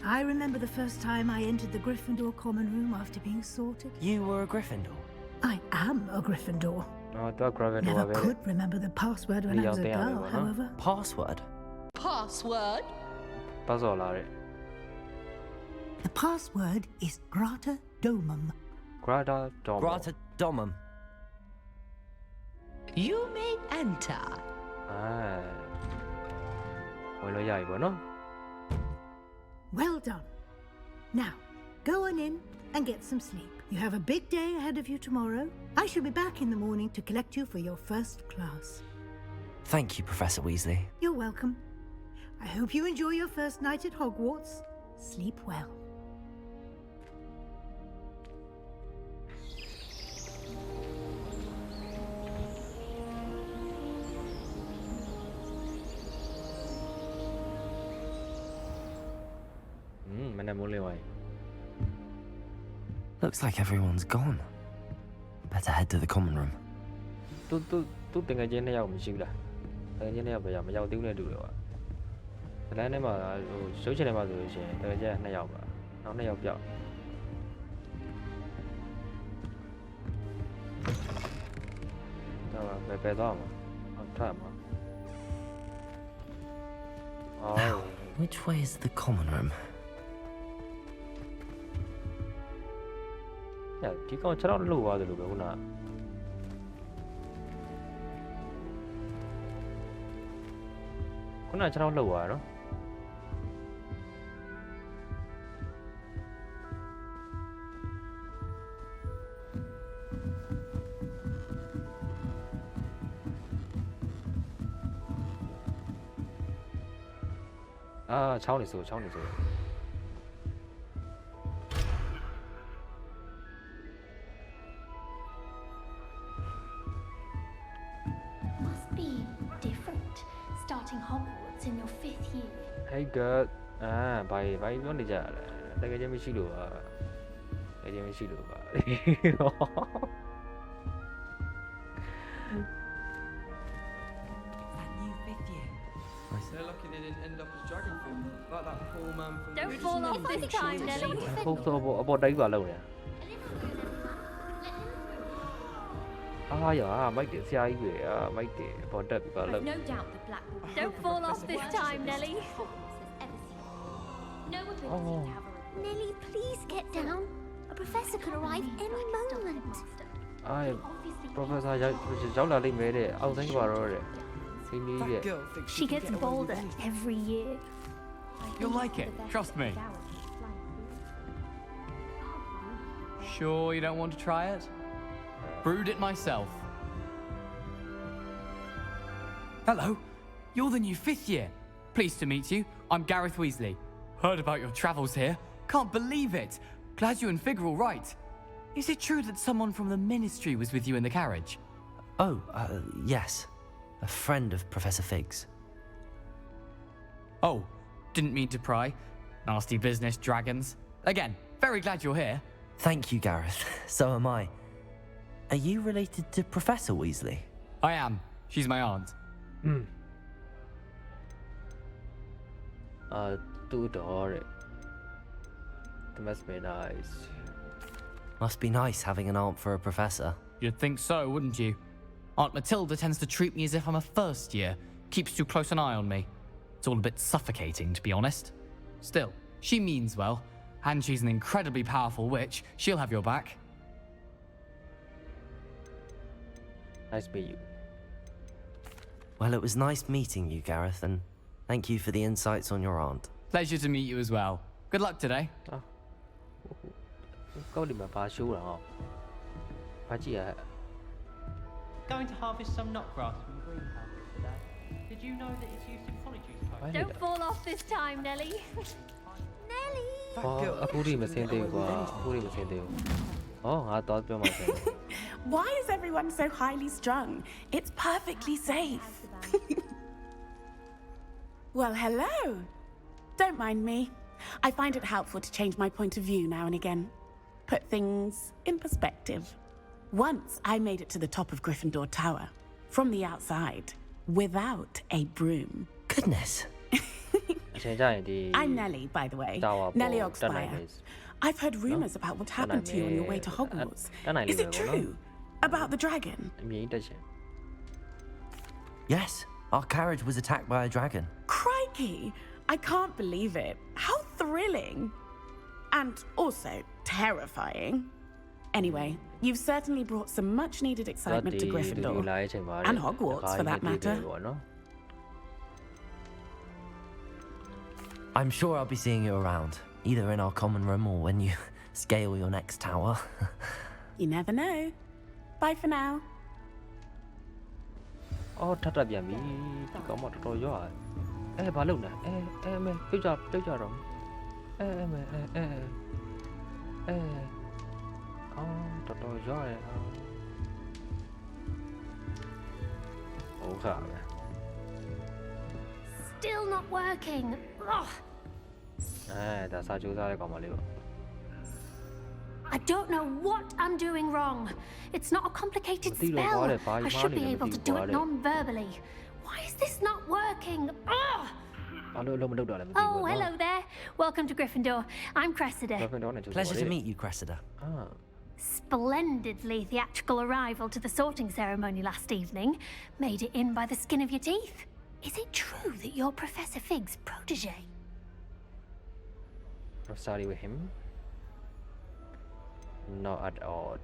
I remember the first time I entered the Gryffindor common room after being sorted. You were a Gryffindor? I am a Gryffindor. Never could remember the password when I was a girl, however. Password? Password? The password is Grata Domum. Grata Domum. Grata Domum. You may enter. Well done. Now, go on in and get some sleep. You have a big day ahead of you tomorrow. I shall be back in the morning to collect you for your first class. Thank you, Professor Weasley. You're welcome. I hope you enjoy your first night at Hogwarts. Sleep well. Looks like everyone's gone. Better head to the common room. Tôi từng ngày trên này không chịu là, từng ngày này bây giờ mà giao tiếng này được rồi. Cái này mà số trên này mà rồi chứ, từng ngày này giàu mà, nó này giàu giàu. Đó, bé đó mà, không thoải mái. Now, which way is the common room? 야, 네가 저런 로 와도 그러구나. 그나 저런 로 와요. 아, 차원 있어. Must be different starting Hogwarts in your 5th year. Hey girl, bài vấn đề giờ đây cái gì được à? Cái gì được à? They're lucky they didn't end up as dragon food, like that poor man from Don't fall off this time, Nelly. Không tôi bỏ đấy vào lâu nè. Mấy cái xe ấy về mấy cái bỏ đất vào lâu. No doubt the black. Don't fall off this time, Nelly. No one believes you to have a Nelly, please get down. A professor could arrive any moment. Professor cháu là đi về để ông thấy vào rồi. She gets bolder every year. You'll like it, trust me. Sure you don't want to try it? Brewed it myself. Hello, you're the new 5th year. Pleased to meet you. I'm Gareth Weasley. Heard about your travels here. Can't believe it. Glad you and Fig are all right. Is it true that someone from the Ministry was with you in the carriage? Oh, yes. A friend of Professor Fig's. Oh, didn't mean to pry. Nasty business, dragons. Again, very glad you're here. Thank you, Gareth. So am I. Are you related to Professor Weasley? I am. She's my aunt. It must be nice. Must be nice having an aunt for a professor. You'd think so, wouldn't you? Aunt Matilda tends to treat me as if I'm a first year. Keeps too close an eye on me. It's all a bit suffocating, to be honest. Still, she means well. And she's an incredibly powerful witch. She'll have your back. Nice to meet you. Well, it was nice meeting you, Gareth, and thank you for the insights on your aunt. Pleasure to meet you as well. Good luck today. Going to harvest some knotgrass from the greenhouse today. Did you know that it's used in polyjuice potions? Don't fall off this time, Nelly. Nelly! Why is everyone so highly strung? It's perfectly safe. Well, hello. Don't mind me. I find it helpful to change my point of view now and again. Put things in perspective. Once I made it to the top of Gryffindor Tower, from the outside, without a broom. Goodness. I'm Nelly, by the way. Nelly Oxfire. I've heard rumors about what happened to you on your way to Hogwarts. Is it true? About the dragon? Yes, our carriage was attacked by a dragon. Crikey! I can't believe it. How thrilling! And also terrifying. Anyway, you've certainly brought some much-needed excitement to Gryffindor. And Hogwarts, for that matter. I'm sure I'll be seeing you around, either in our common room or when you scale your next tower. You never know. Bye for now. Oh, Tata Biami, come on, to your Baluna. Good job, Still not working. Ugh. I don't know what I'm doing wrong. It's not a complicated spell. I should be able to do it non-verbally. Why is this not working? Ugh. Oh, hello there. Welcome to Gryffindor. I'm Cressida. Pleasure to meet you, Cressida. Splendidly theatrical arrival to the sorting ceremony last evening. Made it in by the skin of your teeth. Is it true that you're Professor Fig's protege? I'm sorry with him. Not at all.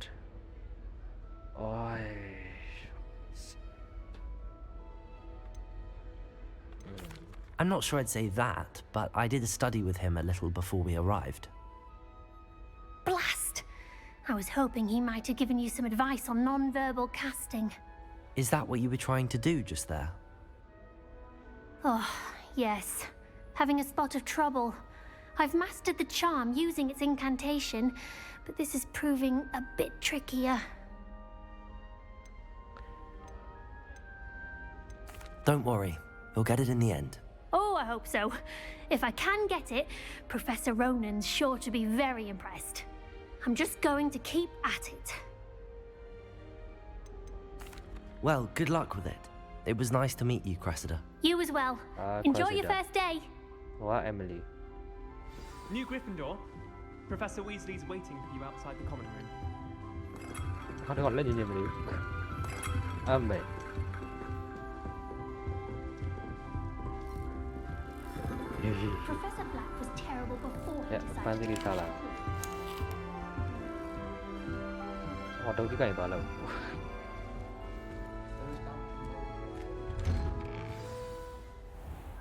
I'm not sure I'd say that, but I did a study with him a little before we arrived. Blast! I was hoping he might have given you some advice on non-verbal casting. Is that what you were trying to do just there? Oh, yes. Having a spot of trouble. I've mastered the charm using its incantation, but this is proving a bit trickier. Don't worry, you'll get it in the end. Oh, I hope so. If I can get it, Professor Ronan's sure to be very impressed. I'm just going to keep at it. Well, good luck with it. It was nice to meet you, Cressida. You as well. Enjoy your first day. What, Emily? New Gryffindor. Professor Weasley's waiting for you outside the common room. How do I let you Emily? Professor Black was terrible before he decided finally to Sala. What do you guys follow?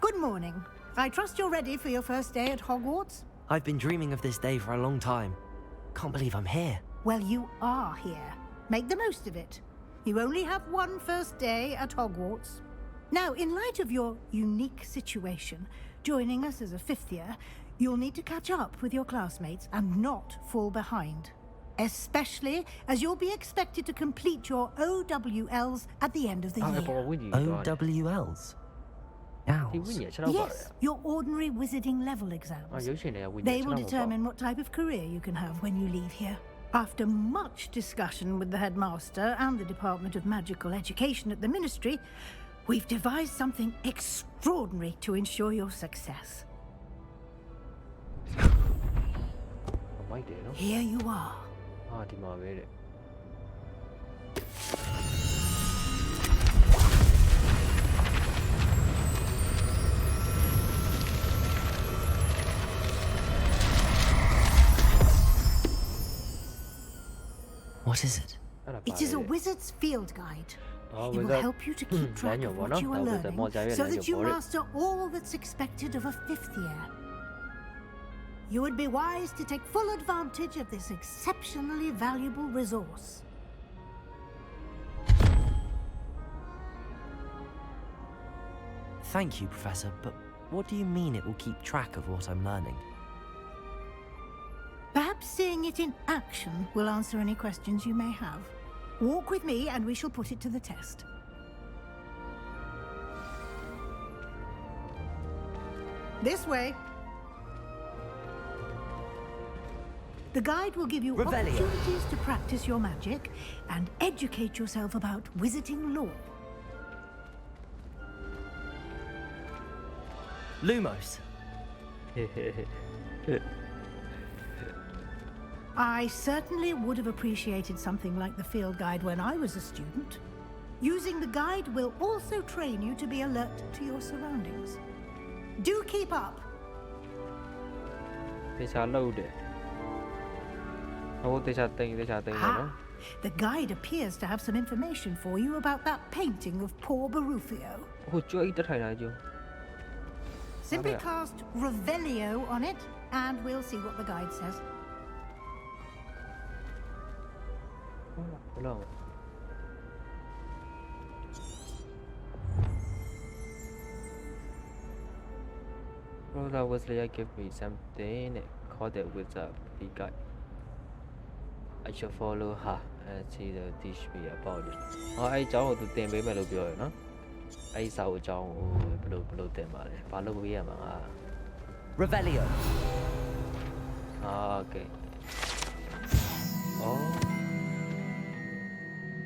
Good morning. I trust you're ready for your first day at Hogwarts? I've been dreaming of this day for a long time. Can't believe I'm here. Well, you are here. Make the most of it. You only have one first day at Hogwarts. Now, in light of your unique situation, joining us as a fifth year, you'll need to catch up with your classmates and not fall behind. Especially as you'll be expected to complete your OWLs at the end of the year. OWLs? Owls. Yes, your ordinary wizarding level exams. They will determine what type of career you can have when you leave here. After much discussion with the headmaster and the Department of Magical Education at the Ministry, we've devised something extraordinary to ensure your success. Here you are. What is it? It is a wizard's field guide. It will help you to keep track of what you are learning so that you master all that's expected of a 5th year. You would be wise to take full advantage of this exceptionally valuable resource. Thank you, Professor, but what do you mean it will keep track of what I'm learning? Perhaps seeing it in action will answer any questions you may have. Walk with me and we shall put it to the test. This way. The guide will give you opportunities to practice your magic and educate yourself about wizarding lore. Lumos. I certainly would have appreciated something like the field guide when I was a student. Using the guide will also train you to be alert to your surroundings. Do keep up. The guide appears to have some information for you about that painting of poor Barufio. Simply cast Revelio on it, and we'll see what the guide says. Brother Wesley, give me something. Call the wizard the guide. I shall follow her and she will teach me about it. I don't to think baby will be all no. I saw John below them. Follow me, Revelio. Okay. Oh.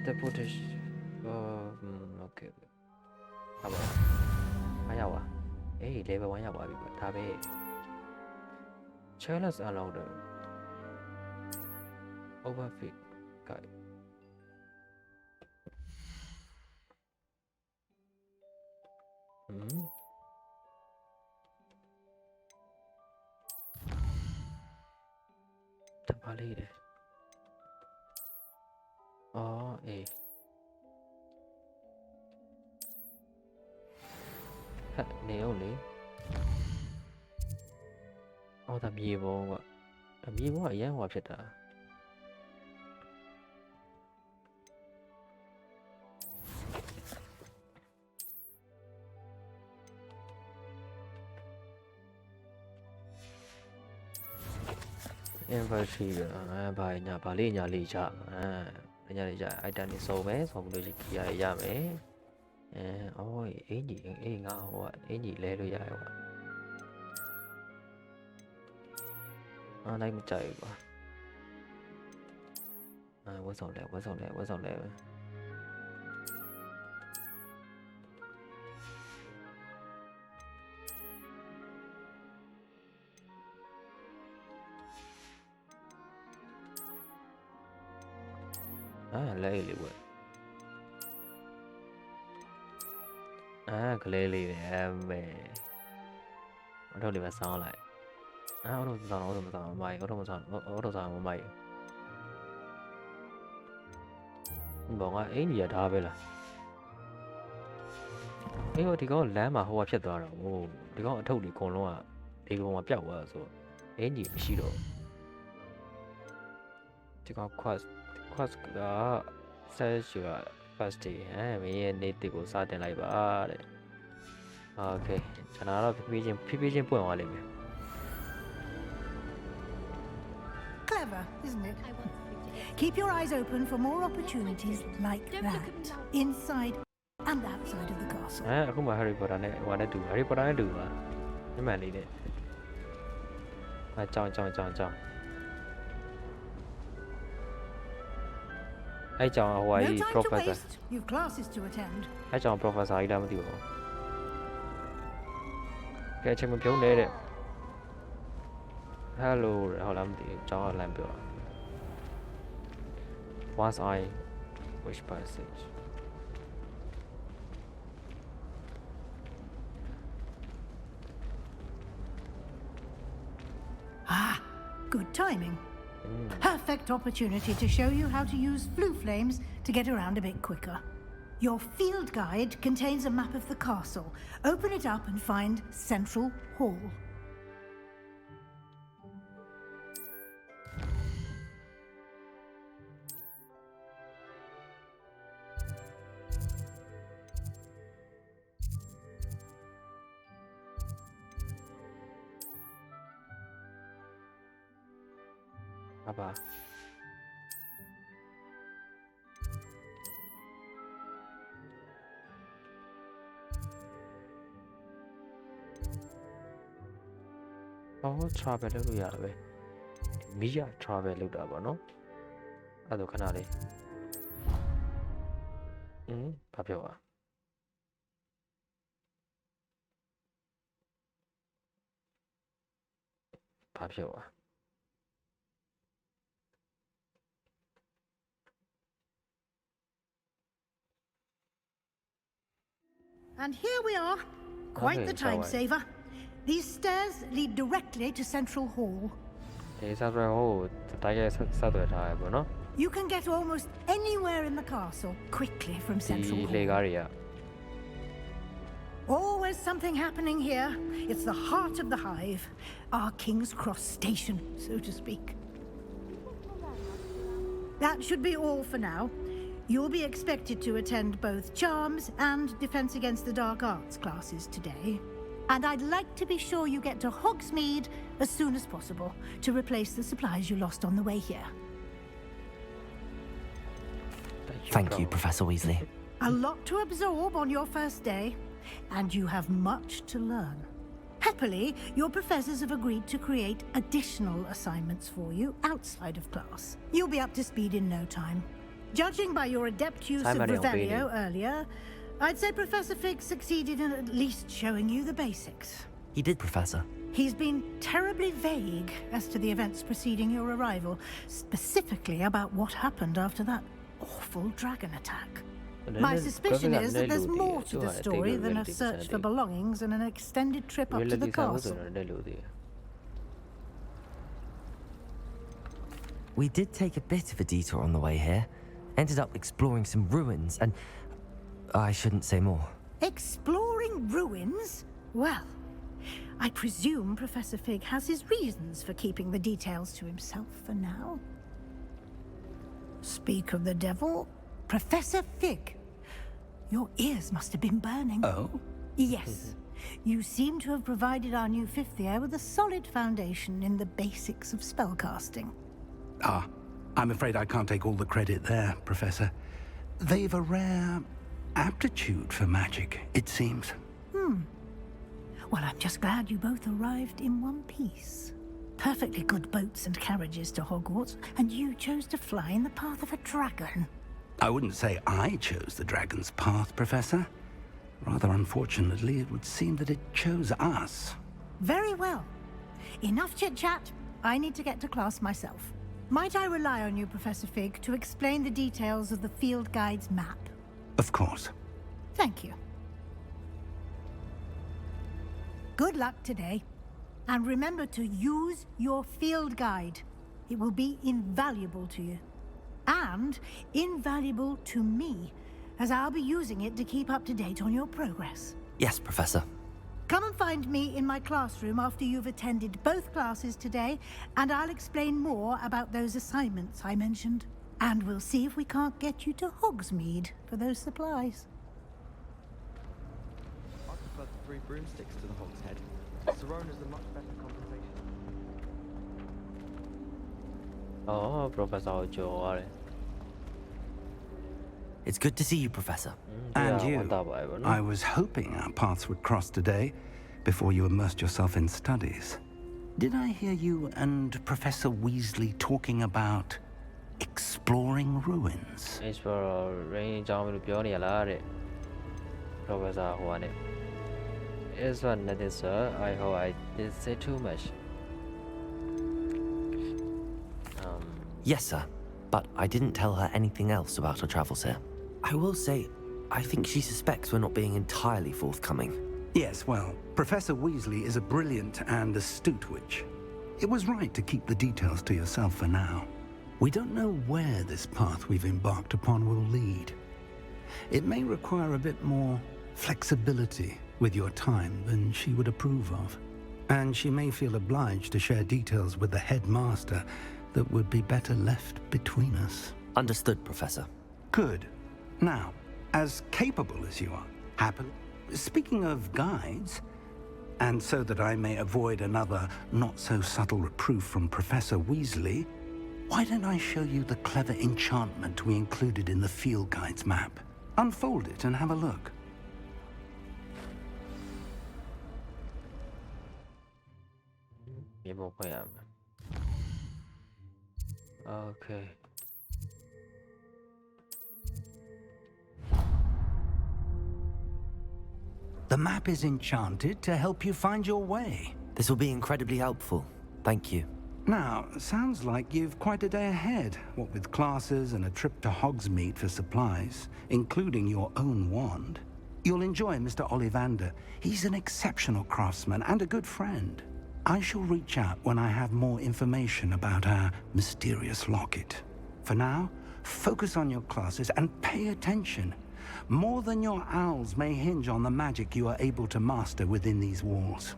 The footage. Okay. How about? Hey, level 1 yawa bi ba da be. Challenge allowed. Overfit guide. Tabali de. Oh, eh. Nail le. Oh, the Mivo. The Mivo, I am what it. Inverted by Napalina Licha. I done it so bad, so logic. Yame. Oh, any later. I like my child. What's on there? Lately, what? Clearly, man. I don't even sound like. I don't sound my. Bọn ấy gì đó vậy là. Thì có lẽ mà hoa chết rồi. Thì có thâu đi con luôn à. Thì con mà béo à rồi. Ấy gìမရှိတော့. Thì có quest đó sẽ sửa first day. Mình need to go start lại ba đấy. Okay. Cho nó là PP trên point vào liền. Clever, isn't it? Keep your eyes open for more opportunities like that, inside and outside of the castle. အခုမှ Harry Potter နဲ့ဟိုနဲ့တူ Harry Potter နဲ့တူပါအမှန်လေးတဲ့ကြောင်းအဲ့ကြောင်းဟိုကြီး professor You've classes to attend. အဲ့ကြောင်း professor ကြီးလားမသိဘူးကဲအချိန်မပြုံးနေတဲ့ Hello ဟောလားမသိဘူးကြောင်းလမ်းပြော Once I wish passage Good timing. Perfect opportunity to show you how to use flue flames to get around a bit quicker. Your field guide contains a map of the castle. Open it up and find Central Hall. Apa? Oh, travel လုပ်ရတာပဲမီးရ travel လုပ်တာပေါ့နော်အဲ့ဒါခဏလေးဘာပြောอ่ะဘာပြောอ่ะAnd here we are. Quite the time saver. These stairs lead directly to Central Hall. You can get almost anywhere in the castle quickly from Central Hall. Always something happening here. It's the heart of the hive. Our King's Cross station, so to speak. That should be all for now. You'll be expected to attend both Charms and Defense Against the Dark Arts classes today. And I'd like to be sure you get to Hogsmeade as soon as possible to replace the supplies you lost on the way here. Thank you, Professor Weasley. A lot to absorb on your first day, and you have much to learn. Happily, your professors have agreed to create additional assignments for you outside of class. You'll be up to speed in no time. Judging by your adept use of Revelio earlier, I'd say Professor Fig succeeded in at least showing you the basics. He did, Professor. He's been terribly vague as to the events preceding your arrival, specifically about what happened after that awful dragon attack. My suspicion is that there's more to the story than a search for belongings and an extended trip up to the castle. We did take a bit of a detour on the way here. Ended up exploring some ruins and... I shouldn't say more. Exploring ruins? Well, I presume Professor Fig has his reasons for keeping the details to himself for now. Speak of the devil, Professor Fig. Your ears must have been burning. Oh? Yes. You seem to have provided our new fifth year with a solid foundation in the basics of spellcasting. I'm afraid I can't take all the credit there, Professor. They've a rare aptitude for magic, it seems. Well, I'm just glad you both arrived in one piece. Perfectly good boats and carriages to Hogwarts, and you chose to fly in the path of a dragon. I wouldn't say I chose the dragon's path, Professor. Rather unfortunately, it would seem that it chose us. Very well. Enough chit-chat. I need to get to class myself. Might I rely on you, Professor Fig, to explain the details of the field guide's map? Of course. Thank you. Good luck today. And remember to use your field guide. It will be invaluable to you. And invaluable to me, as I'll be using it to keep up to date on your progress. Yes, Professor. Come and find me in my classroom after you've attended both classes today, and I'll explain more about those assignments I mentioned. And we'll see if we can't get you to Hogsmeade for those supplies. I prefer the 3 broomsticks to the Hog's Head. Sirona's a much better compensation. Oh, Professor Joe. It's good to see you, Professor. And you. I was hoping our paths would cross today, before you immersed yourself in studies. Did I hear you and Professor Weasley talking about exploring ruins? Exploring Professor Juan. It's not nothing, sir. I hope I didn't say too much. Yes, sir. But I didn't tell her anything else about our travels here. I will say, I think she suspects we're not being entirely forthcoming. Yes, well, Professor Weasley is a brilliant and astute witch. It was right to keep the details to yourself for now. We don't know where this path we've embarked upon will lead. It may require a bit more flexibility with your time than she would approve of. And she may feel obliged to share details with the headmaster that would be better left between us. Understood, Professor. Good. Now, as capable as you are, happily. Speaking of guides, and so that I may avoid another not-so-subtle reproof from Professor Weasley, why don't I show you the clever enchantment we included in the field guide's map? Unfold it and have a look. Okay. The map is enchanted to help you find your way. This will be incredibly helpful. Thank you. Now, sounds like you've quite a day ahead, what with classes and a trip to Hogsmeade for supplies, including your own wand. You'll enjoy Mr. Ollivander. He's an exceptional craftsman and a good friend. I shall reach out when I have more information about our mysterious locket. For now, focus on your classes and pay attention. More than your owls may hinge on the magic you are able to master within these walls.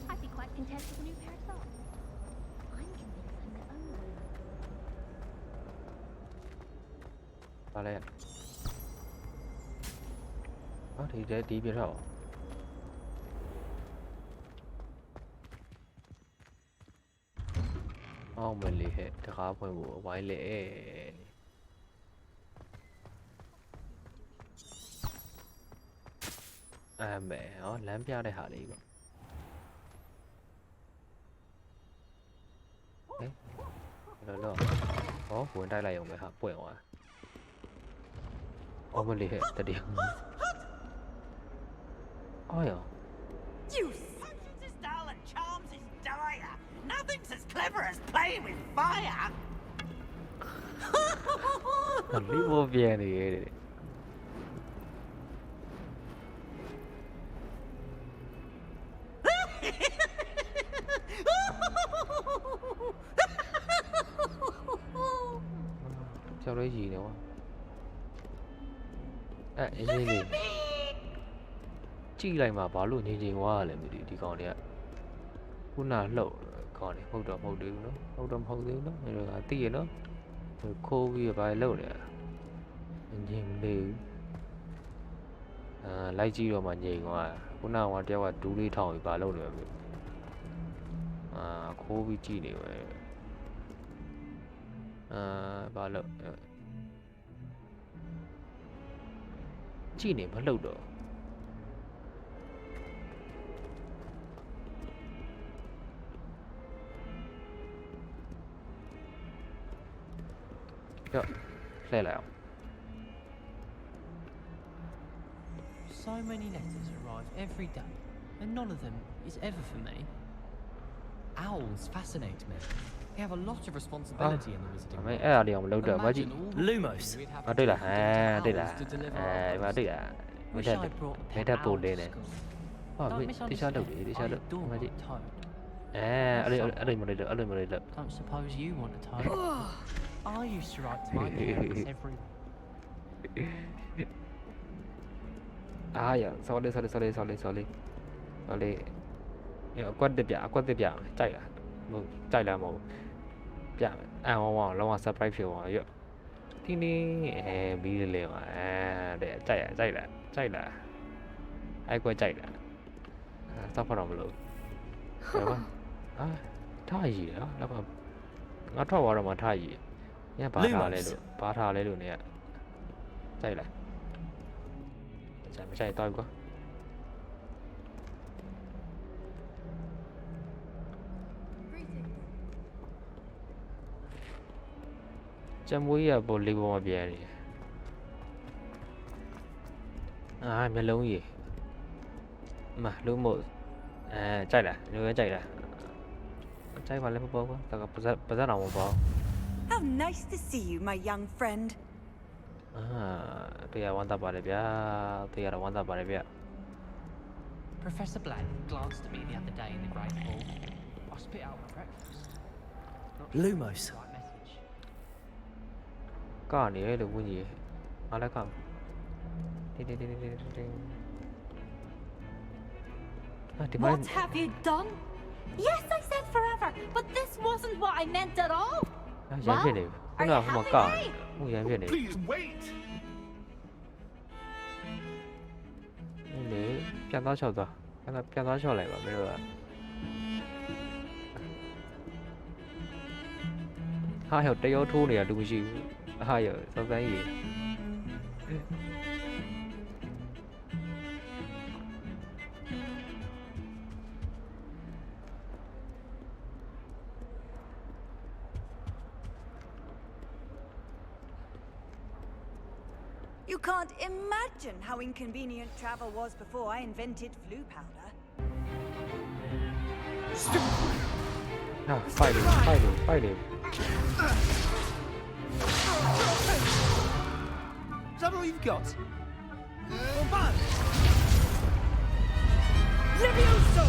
I'd be quite content with a new pair of socks. I'm convinced I'm the only one. อะไรอ่ะဒီတဲ့ဒီပြတော့အော်မလေးဟဲ့တကားဖွင့်ဖို့အဝိုင်းလေမဲဟောလမ်းပြတဲ့ဟာလေးပေါ့ဟဲ့လောဟောဝင်တိုက်လိုက်အောင်ပဲဟာပွင့်သွားအော်မလေးဟဲ့တတိယOh yeah. You His style and charms is dire. Nothing's as clever as playing with fire. Λίγο βγαίνει. Sao đấy gì nữa? Cái gì? ကြည့်လိုက်မှာဘာလို့ငြိမ်ငြိမ်သွားရလဲမသိဒီကောင်တွေကခုနလှုပ်ကောင်တွေဟုတ်တော့မဟုတ်သေးဘူးနော်ဟုတ်တော့မဟုတ်သေးဘူးနော်အဲ့ဒါကသိရနော်ခိုးပြီးဘာလှုပ်နေတာငြိမ်နေလိုက်ကြည့်တော့မှငြိမ်သွားခုနကတယောက်ကဒူးလေးထောင်ပြီးဘာလှုပ်နေလဲခိုးပြီးကြည့်နေပဲဘာလှုပ်ကြည့်နေမလှုပ်တော့Ja, flera ja. So many letters arrive every day, and none of them is ever for me. Owls fascinate me. They have a lot of responsibility in the wizarding world. အဲ့ဒါလေးအောင်လုပ်တော့မကြည့် Lumos တွေ့လားတွေ့လားဒီမှာတွေ့လားမတက်လက်တက်ပို့လေးနဲ့ဟာတခြားလုပ်တယ်တခြားလုပ်မကြည့်အဲ့လိုမလေးလို့အဲ့လိုမလေးလို့ Don't suppose you want a toad? I used to write to my parents every. Yeah, sorry. အကွက်တက်ပြကြိုက်လားကြိုက်လားမဟုတ်ပြအောင်လုံးဝ surprise ဖြစ်သွားရွ တင်းတင်းမီးလေးလေးပါတဲ့ကြိုက်လားအဲ့ကွက်ကြိုက်လားစောက်ဖတ်တော့မလို့ဟုတ်ပါထားရည်နော်တော့ငါထွက်သွားတော့မှထားရည်ညဘာထားလဲလို့နေရကြိုက်လားမကြိုက်တော့ကွာကျမွေးရပေါ်လေးပေါ်မှာပြန်နေမျက်လုံးကြီးမလုံးမို့ကြိုက်လားလူပဲကြိုက်လားကြိုက်ပါလဲမပေါ်ကွာဒါကပါဇက်တော်မပေါ် How nice to see you, my young friend. တရားဝန်တာပါတယ်ဗျာတရားဝန်တာပါတယ်ဗျာ Professor Black glanced at me the other day in the Great Hall. I spit out my breakfast. Lumos. ကနေလေဝင်းကြီးအားလည်းကတင်း What have you done? Yes, I said forever, but this wasn't what I meant at all. ရမ်းဖြစ်နေခုနကဟိုမှာကဟိုရမ်းဖြစ်နေ Please wait. လေပြန်သွားချောက်သွားပြန်သွားချောက်လိုက်ပါမင်းတို့ကဟာဟဲ့တရောထိုးနေတာလူမရှိဘူးဟာရစောစမ်းကြီး You can't imagine how inconvenient travel was before I invented flu powder. Fight him. Is that all you've got? Levioso!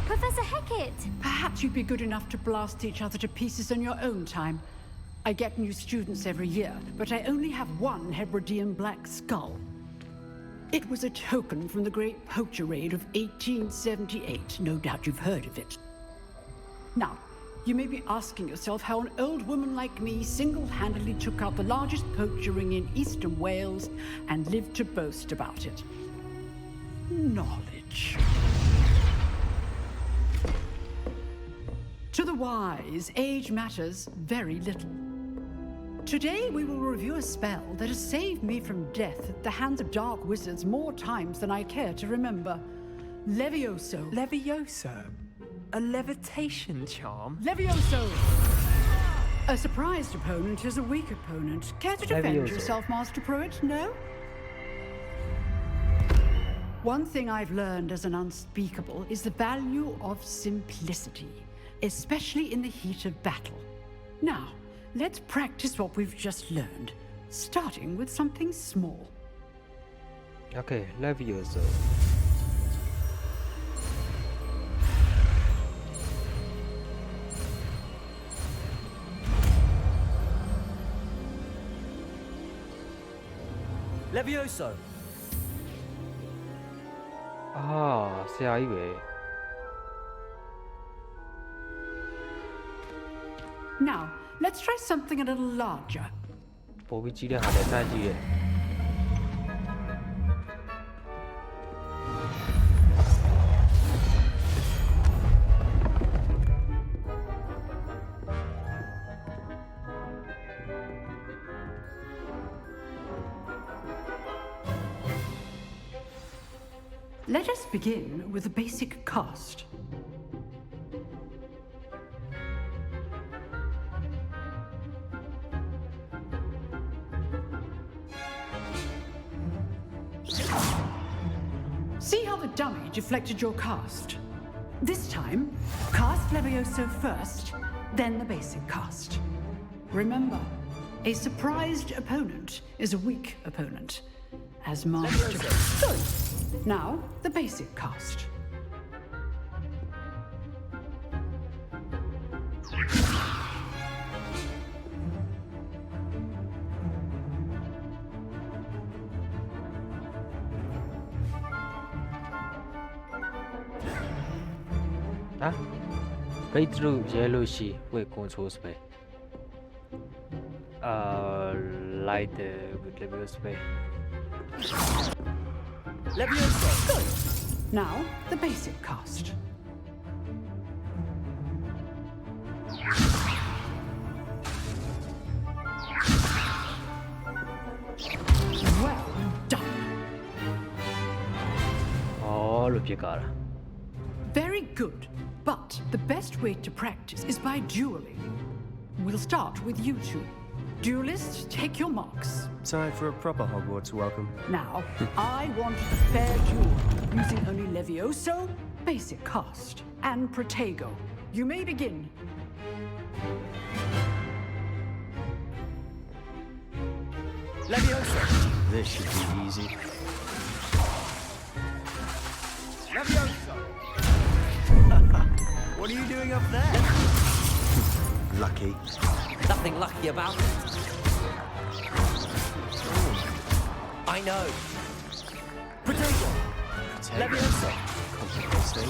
Professor Hecat! Perhaps you'd be good enough to blast each other to pieces on your own time. I get new students every year, but I only have one Hebridean black skull. It was a token from the Great Poacher Raid of 1878. No doubt you've heard of it. Now, you may be asking yourself how an old woman like me single-handedly took out the largest poacher ring in eastern Wales and lived to boast about it. Knowledge. To the wise, age matters very little. Today we will review a spell that has saved me from death at the hands of dark wizards more times than I care to remember. Levioso. Levioso? A levitation charm? Levioso! A surprised opponent is a weak opponent. Care to defend yourself, Master Pruitt? No? One thing I've learned as an unspeakable is the value of simplicity, especially in the heat of battle. Now, let's practice what we've just learned, starting with something small. Okay, Levioso. Levioso. ဆရာကြီးပဲ Now, let's try something a little larger. ပိုပြီးကြီးတဲ့ဟာလည်းစမ်းကြည့်ရဲ့ Let us begin with a basic cast. See how the dummy deflected your cast? This time, cast Levioso first, then the basic cast. Remember, a surprised opponent is a weak opponent. As master. Good. Now, the basic cast. Breakthrough yellow she with control spell. light with Leviosa. Leviosa. Good. Now, the basic cast. Well done. Oh, look at that. Very good. But the best way to practice is by dueling. We'll start with you two. Duelists, take your marks. Time for a proper Hogwarts welcome. Now, I want a fair duel, using only Levioso, basic cast, and Protego. You may begin. Leviosa! This should be easy. Leviosa! What are you doing up there? Lucky. Nothing lucky about it. I know. Potato! Leviosa! Complicated.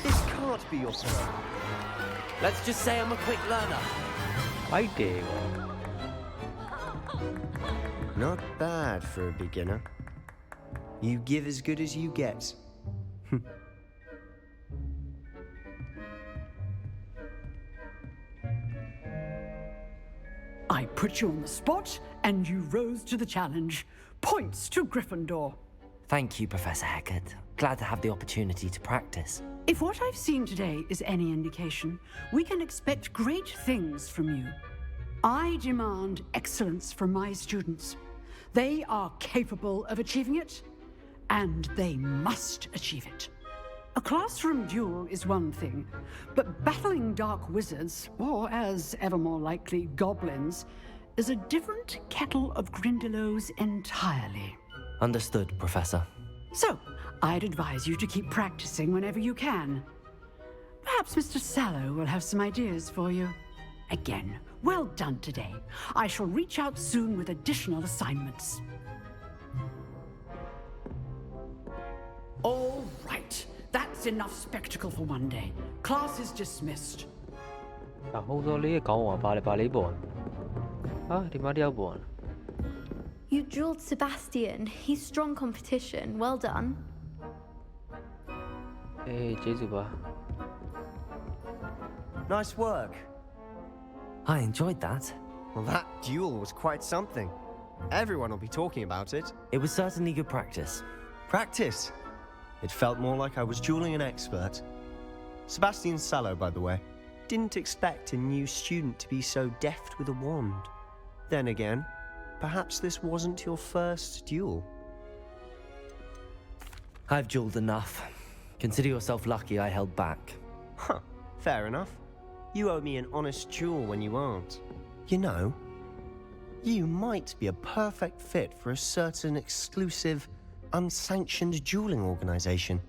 This can't be your turn. Let's just say I'm a quick learner. I do. Not bad for a beginner. You give as good as you get. I put you on the spot, and you rose to the challenge. Points to Gryffindor. Thank you, Professor Hecat. Glad to have the opportunity to practice. If what I've seen today is any indication, we can expect great things from you. I demand excellence from my students. They are capable of achieving it, and they must achieve it. A classroom duel is one thing, but battling dark wizards, or as ever more likely, goblins, is a different kettle of Grindylows entirely. Understood, Professor. So, I'd advise you to keep practicing whenever you can. Perhaps Mr. Sallow will have some ideas for you. Again, well done today. I shall reach out soon with additional assignments. All right. That's enough spectacle for one day. Class is dismissed. You drilled Sebastian. He's strong competition. Well done. Hey, Jesuba. Nice work. I enjoyed that. Well, that duel was quite something. Everyone will be talking about it. It was certainly good practice. Practice? It felt more like I was dueling an expert. Sebastian Sallow, by the way. Didn't expect a new student to be so deft with a wand. Then again, perhaps this wasn't your first duel. I've dueled enough. Consider yourself lucky I held back. Huh, fair enough. You owe me an honest duel when you aren't. You know, you might be a perfect fit for a certain exclusive, unsanctioned dueling organization.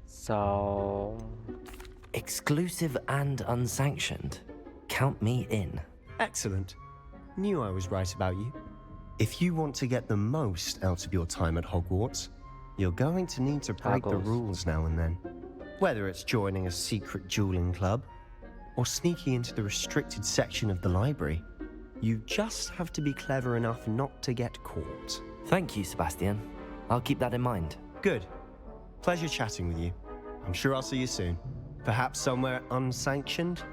So... exclusive and unsanctioned. Count me in. Excellent. Knew I was right about you. If you want to get the most out of your time at Hogwarts, you're going to need to break the rules now and then. Whether it's joining a secret dueling club, or sneaking into the restricted section of the library, you just have to be clever enough not to get caught. Thank you, Sebastian. I'll keep that in mind. Good. Pleasure chatting with you. I'm sure I'll see you soon. Perhaps somewhere unsanctioned?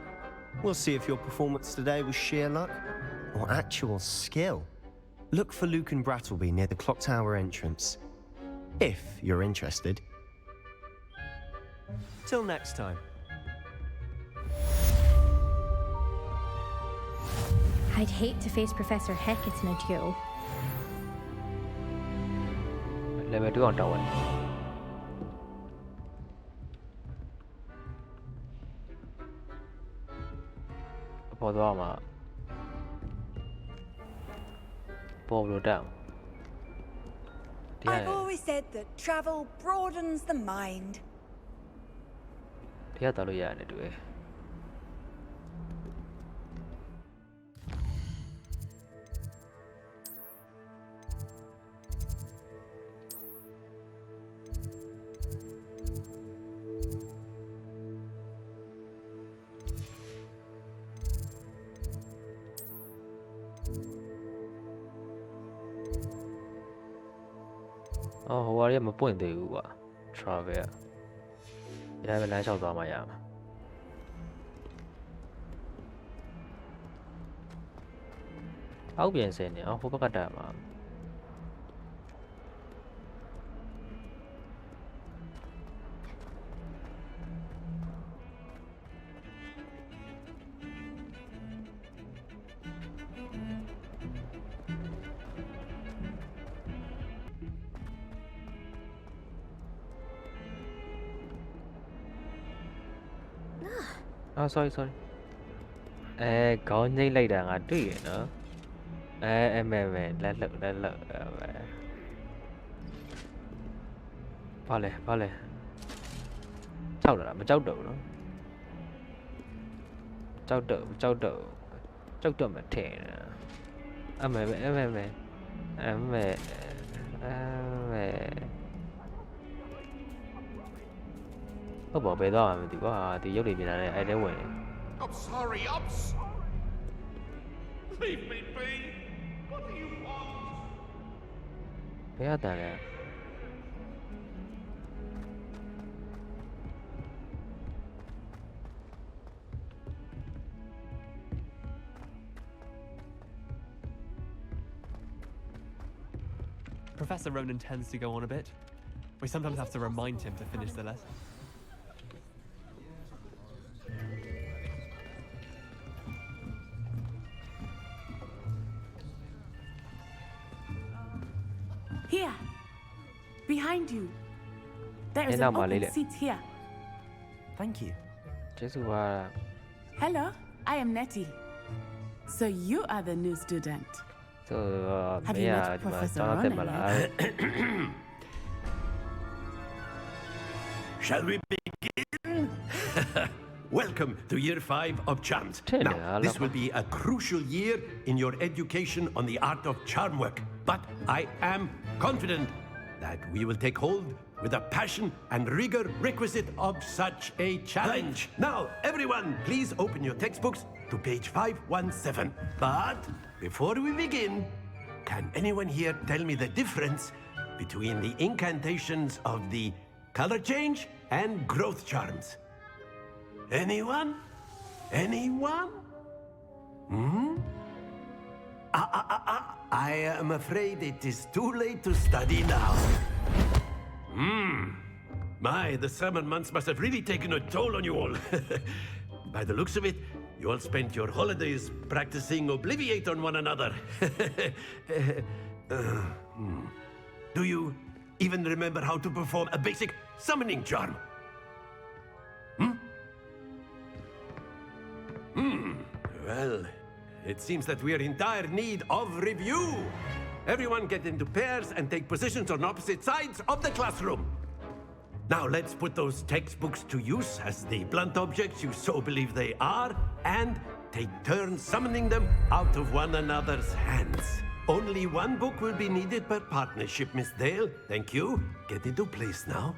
We'll see if your performance today was sheer luck or actual skill. Look for Luke and Brattleby near the clock tower entrance, if you're interested. Till next time. I'd hate to face Professor Hecat in a duel. Let me do on tower. I've always said that travel broadens the mind. ဟိုဟာတွေကမပွင့်သေးဘူးကွာ travel อ่ะဒီတိုင်းပဲလမ်းလျှောက်သွားမှရမှာအောက်ပြန်စင်းနေဟိုဘက်ကတက်မှာsorry ခေါင်းငိမ့်လိုက်တာငါတွေ့ရနော်မဲလက်လှုပ်ဘာလဲကြောက်တာမကြောက်တော့ဘူးနော်ကြောက်တော့မထင်မဲဟုတ်ပါဘယ်တော့မှမသိဘူးကွာဒီရုပ်တွေမြင်လာတဲ့အဲ့တဲဝင် I'm sorry, Ops. Leave me be. What do you want? ဘယ်ရတာလဲ Professor Ronan tends to go on a bit. We sometimes have to remind him to finish the lesson. Here, behind you. There is an open seat here. Thank you. Hello, I am Nettie. So you are the new student. Have you met Professor Ronan yet? Shall we begin? Welcome to Year 5 of Charms. Now, this will be a crucial year in your education on the art of charm work. But I am confident that we will take hold with the passion and rigor requisite of such a challenge. Now, everyone, please open your textbooks to page 517. But before we begin, can anyone here tell me the difference between the incantations of the color change and growth charms? Anyone? I am afraid it is too late to study now. My, the summer months must have really taken a toll on you all. By the looks of it, you all spent your holidays practicing Obliviate on one another. Do you even remember how to perform a basic summoning charm? Well, it seems that we are in dire need of review. Everyone get into pairs and take positions on opposite sides of the classroom. Now let's put those textbooks to use as the blunt objects you so believe they are, and take turns summoning them out of one another's hands. Only one book will be needed per partnership, Miss Dale. Thank you. Get into place now.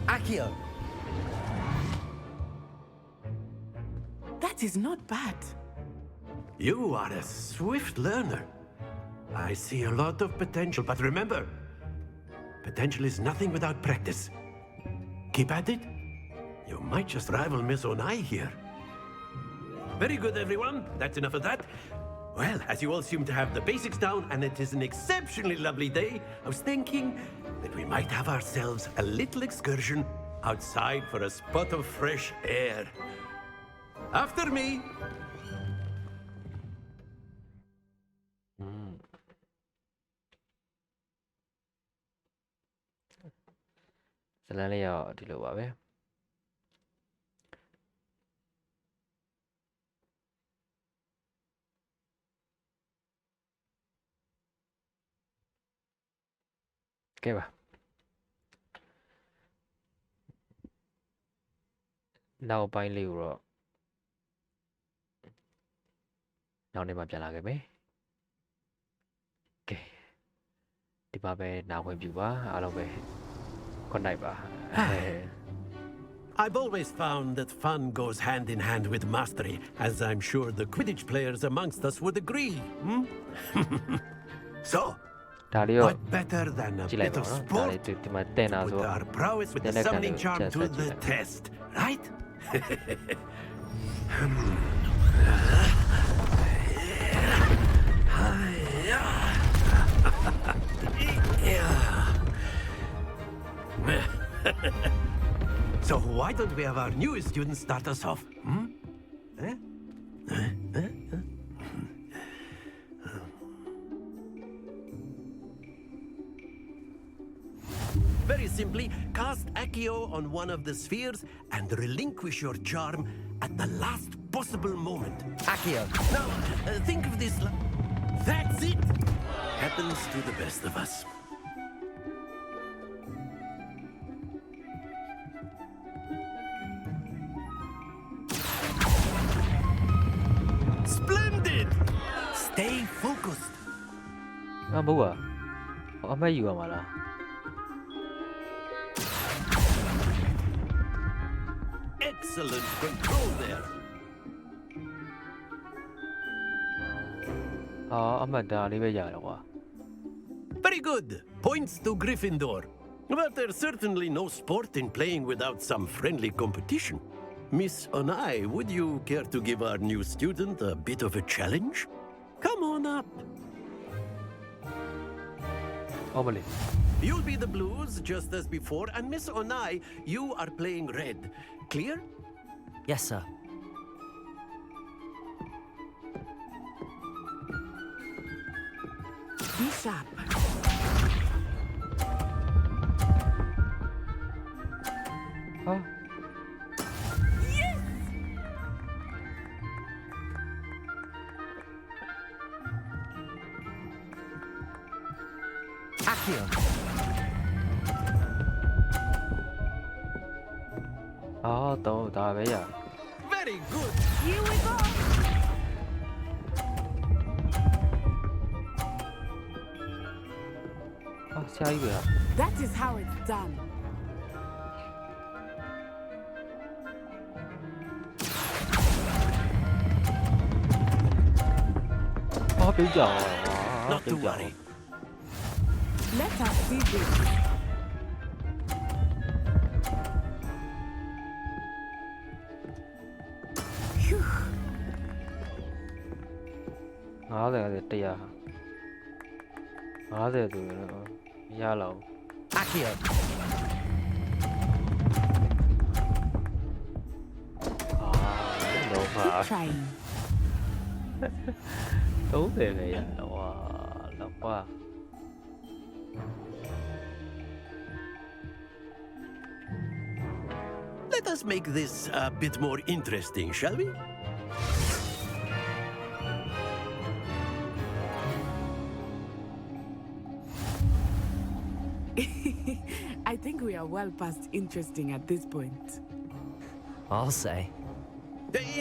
Accio. That is not bad. You are a swift learner. I see a lot of potential, but remember, potential is nothing without practice. Keep at it. You might just rival Miss Onai here. Very good, everyone. That's enough of that. Well, as you all seem to have the basics down, and it is an exceptionally lovely day, I was thinking that we might have ourselves a little excursion outside for a spot of fresh air. After me. Okay ba. Nào bay liều rồi. Nào này mà trả lại cái bé. မှာပဲနာဝင်ပြပါအားလုံးပဲခွန်နိုင်ပါ I've always found that fun goes hand in hand with mastery, as I'm sure the Quidditch players amongst us would agree. So, what better than a bit of sport to put our prowess with the summoning charm to the test, right? So why don't we have our newest student start us off? Very simply, cast Accio on one of the spheres and relinquish your charm at the last possible moment. Accio. Now, think of this. That's it. Happens to the best of us. Splendid! Stay focused. အမိုးอ่ะအမတ်ယူရမှာလား Excellent control there. အမတ်ဒါလေးပဲရတယ်ကွာ Very good. Points to Gryffindor. But there's certainly no sport in playing without some friendly competition. Miss Onai, would you care to give our new student a bit of a challenge? Come on up. You'll be the blues just as before, and Miss Onai, you are playing red. Clear? Yes, sir. Be sharp. Huh? Yes! Accio. Daပဲရ Very good. Here we go. That is how it's done. Not to worry. Let us see this. Phew. 50ဆိုရင်မရလောက် Accio. Keep trying. 30ပဲရတယ်ဝါလောက်ပါ Let us make this a bit more interesting, shall we? I think we are well past interesting at this point. I'll say.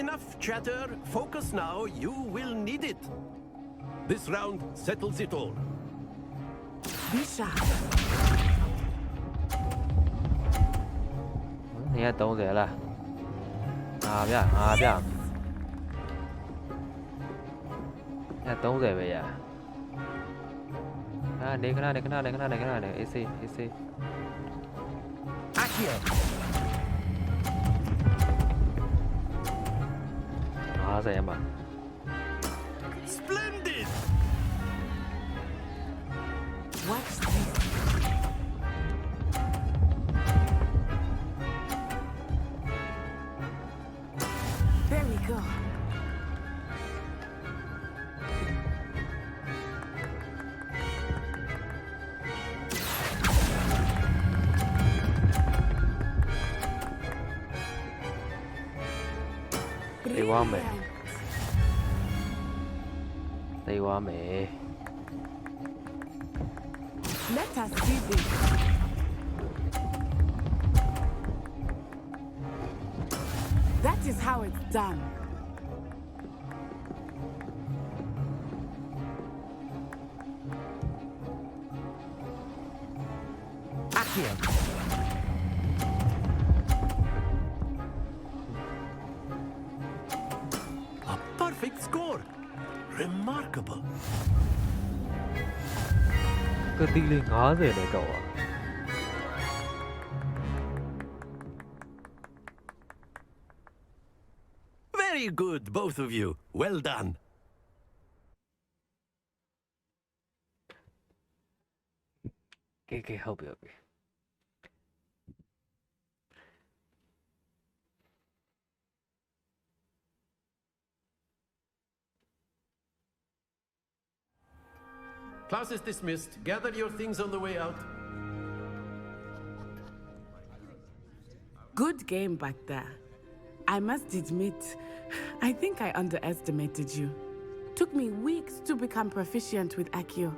Enough chatter. Focus now. You will need it. This round settles it all. Be sharp. နေရ30လားဗျ30ပဲရနေခဏအေးစေး Accio. 50ရမှာ Splendid. Watch this. There we go. They want me. They want me. Let us see this. That is how it's done. Accio. A perfect score. Remarkable. ကတိလေး90နဲ့ကောက်ပါ Very good, both of you. Well done. Okay, help you. Class is dismissed. Gather your things on the way out. Good game back there. I must admit, I think I underestimated you. Took me weeks to become proficient with Accio.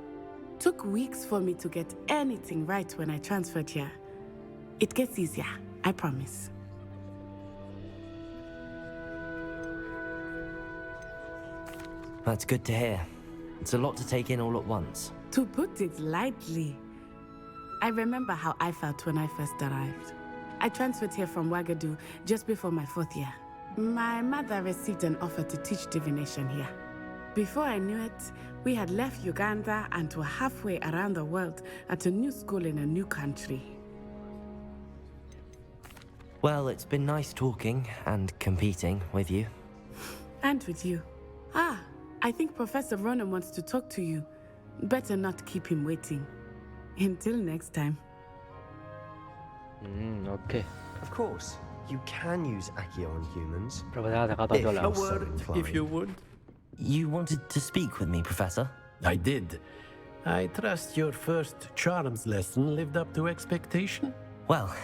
Took weeks for me to get anything right when I transferred here. It gets easier, I promise. That's good to hear. It's a lot to take in all at once. To put it lightly, I remember how I felt when I first arrived. I transferred here from Wagadu just before my 4th year. My mother received an offer to teach divination here. Before I knew it, we had left Uganda and were halfway around the world at a new school in a new country. Well, it's been nice talking and competing with you. And with you. Ah, I think Professor Ronan wants to talk to you. Better not keep him waiting. Until next time. Okay. Of course, you can use Accio on humans. A word, if you would. You wanted to speak with me, Professor? I did. I trust your first charms lesson lived up to expectation? Well,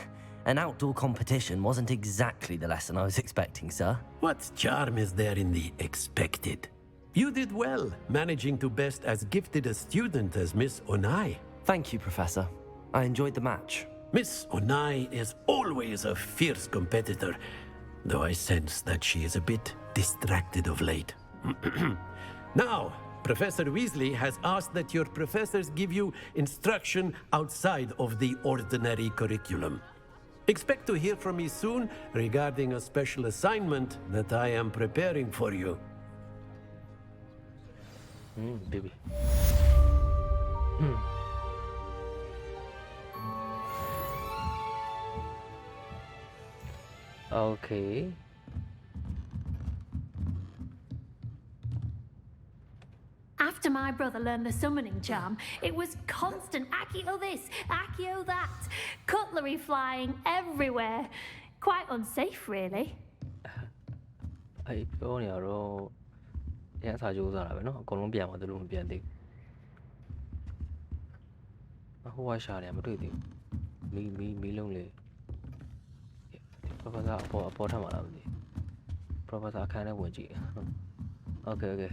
an outdoor competition wasn't exactly the lesson I was expecting, sir. What charm is there in the expected? You did well, managing to best as gifted a student as Miss Onai. Thank you, Professor. I enjoyed the match. Miss Onai is always a fierce competitor, though I sense that she is a bit distracted of late. Now, Professor Weasley has asked that your professors give you instruction outside of the ordinary curriculum. Expect to hear from me soon regarding a special assignment that I am preparing for you. Baby. Okay. After my brother learned the summoning charm, it was constant Accio this, Accio that, cutlery flying everywhere. Quite unsafe, really. I only know. Yeah, I just saw that. No, Colombia, but the room behind it. Who I shot him? Me lonely. Professor, Professor, kind of witchy. Okay.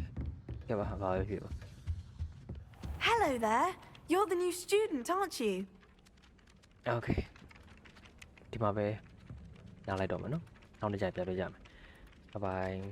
Hello there. You're the new student, aren't you? Okay. Bye bye.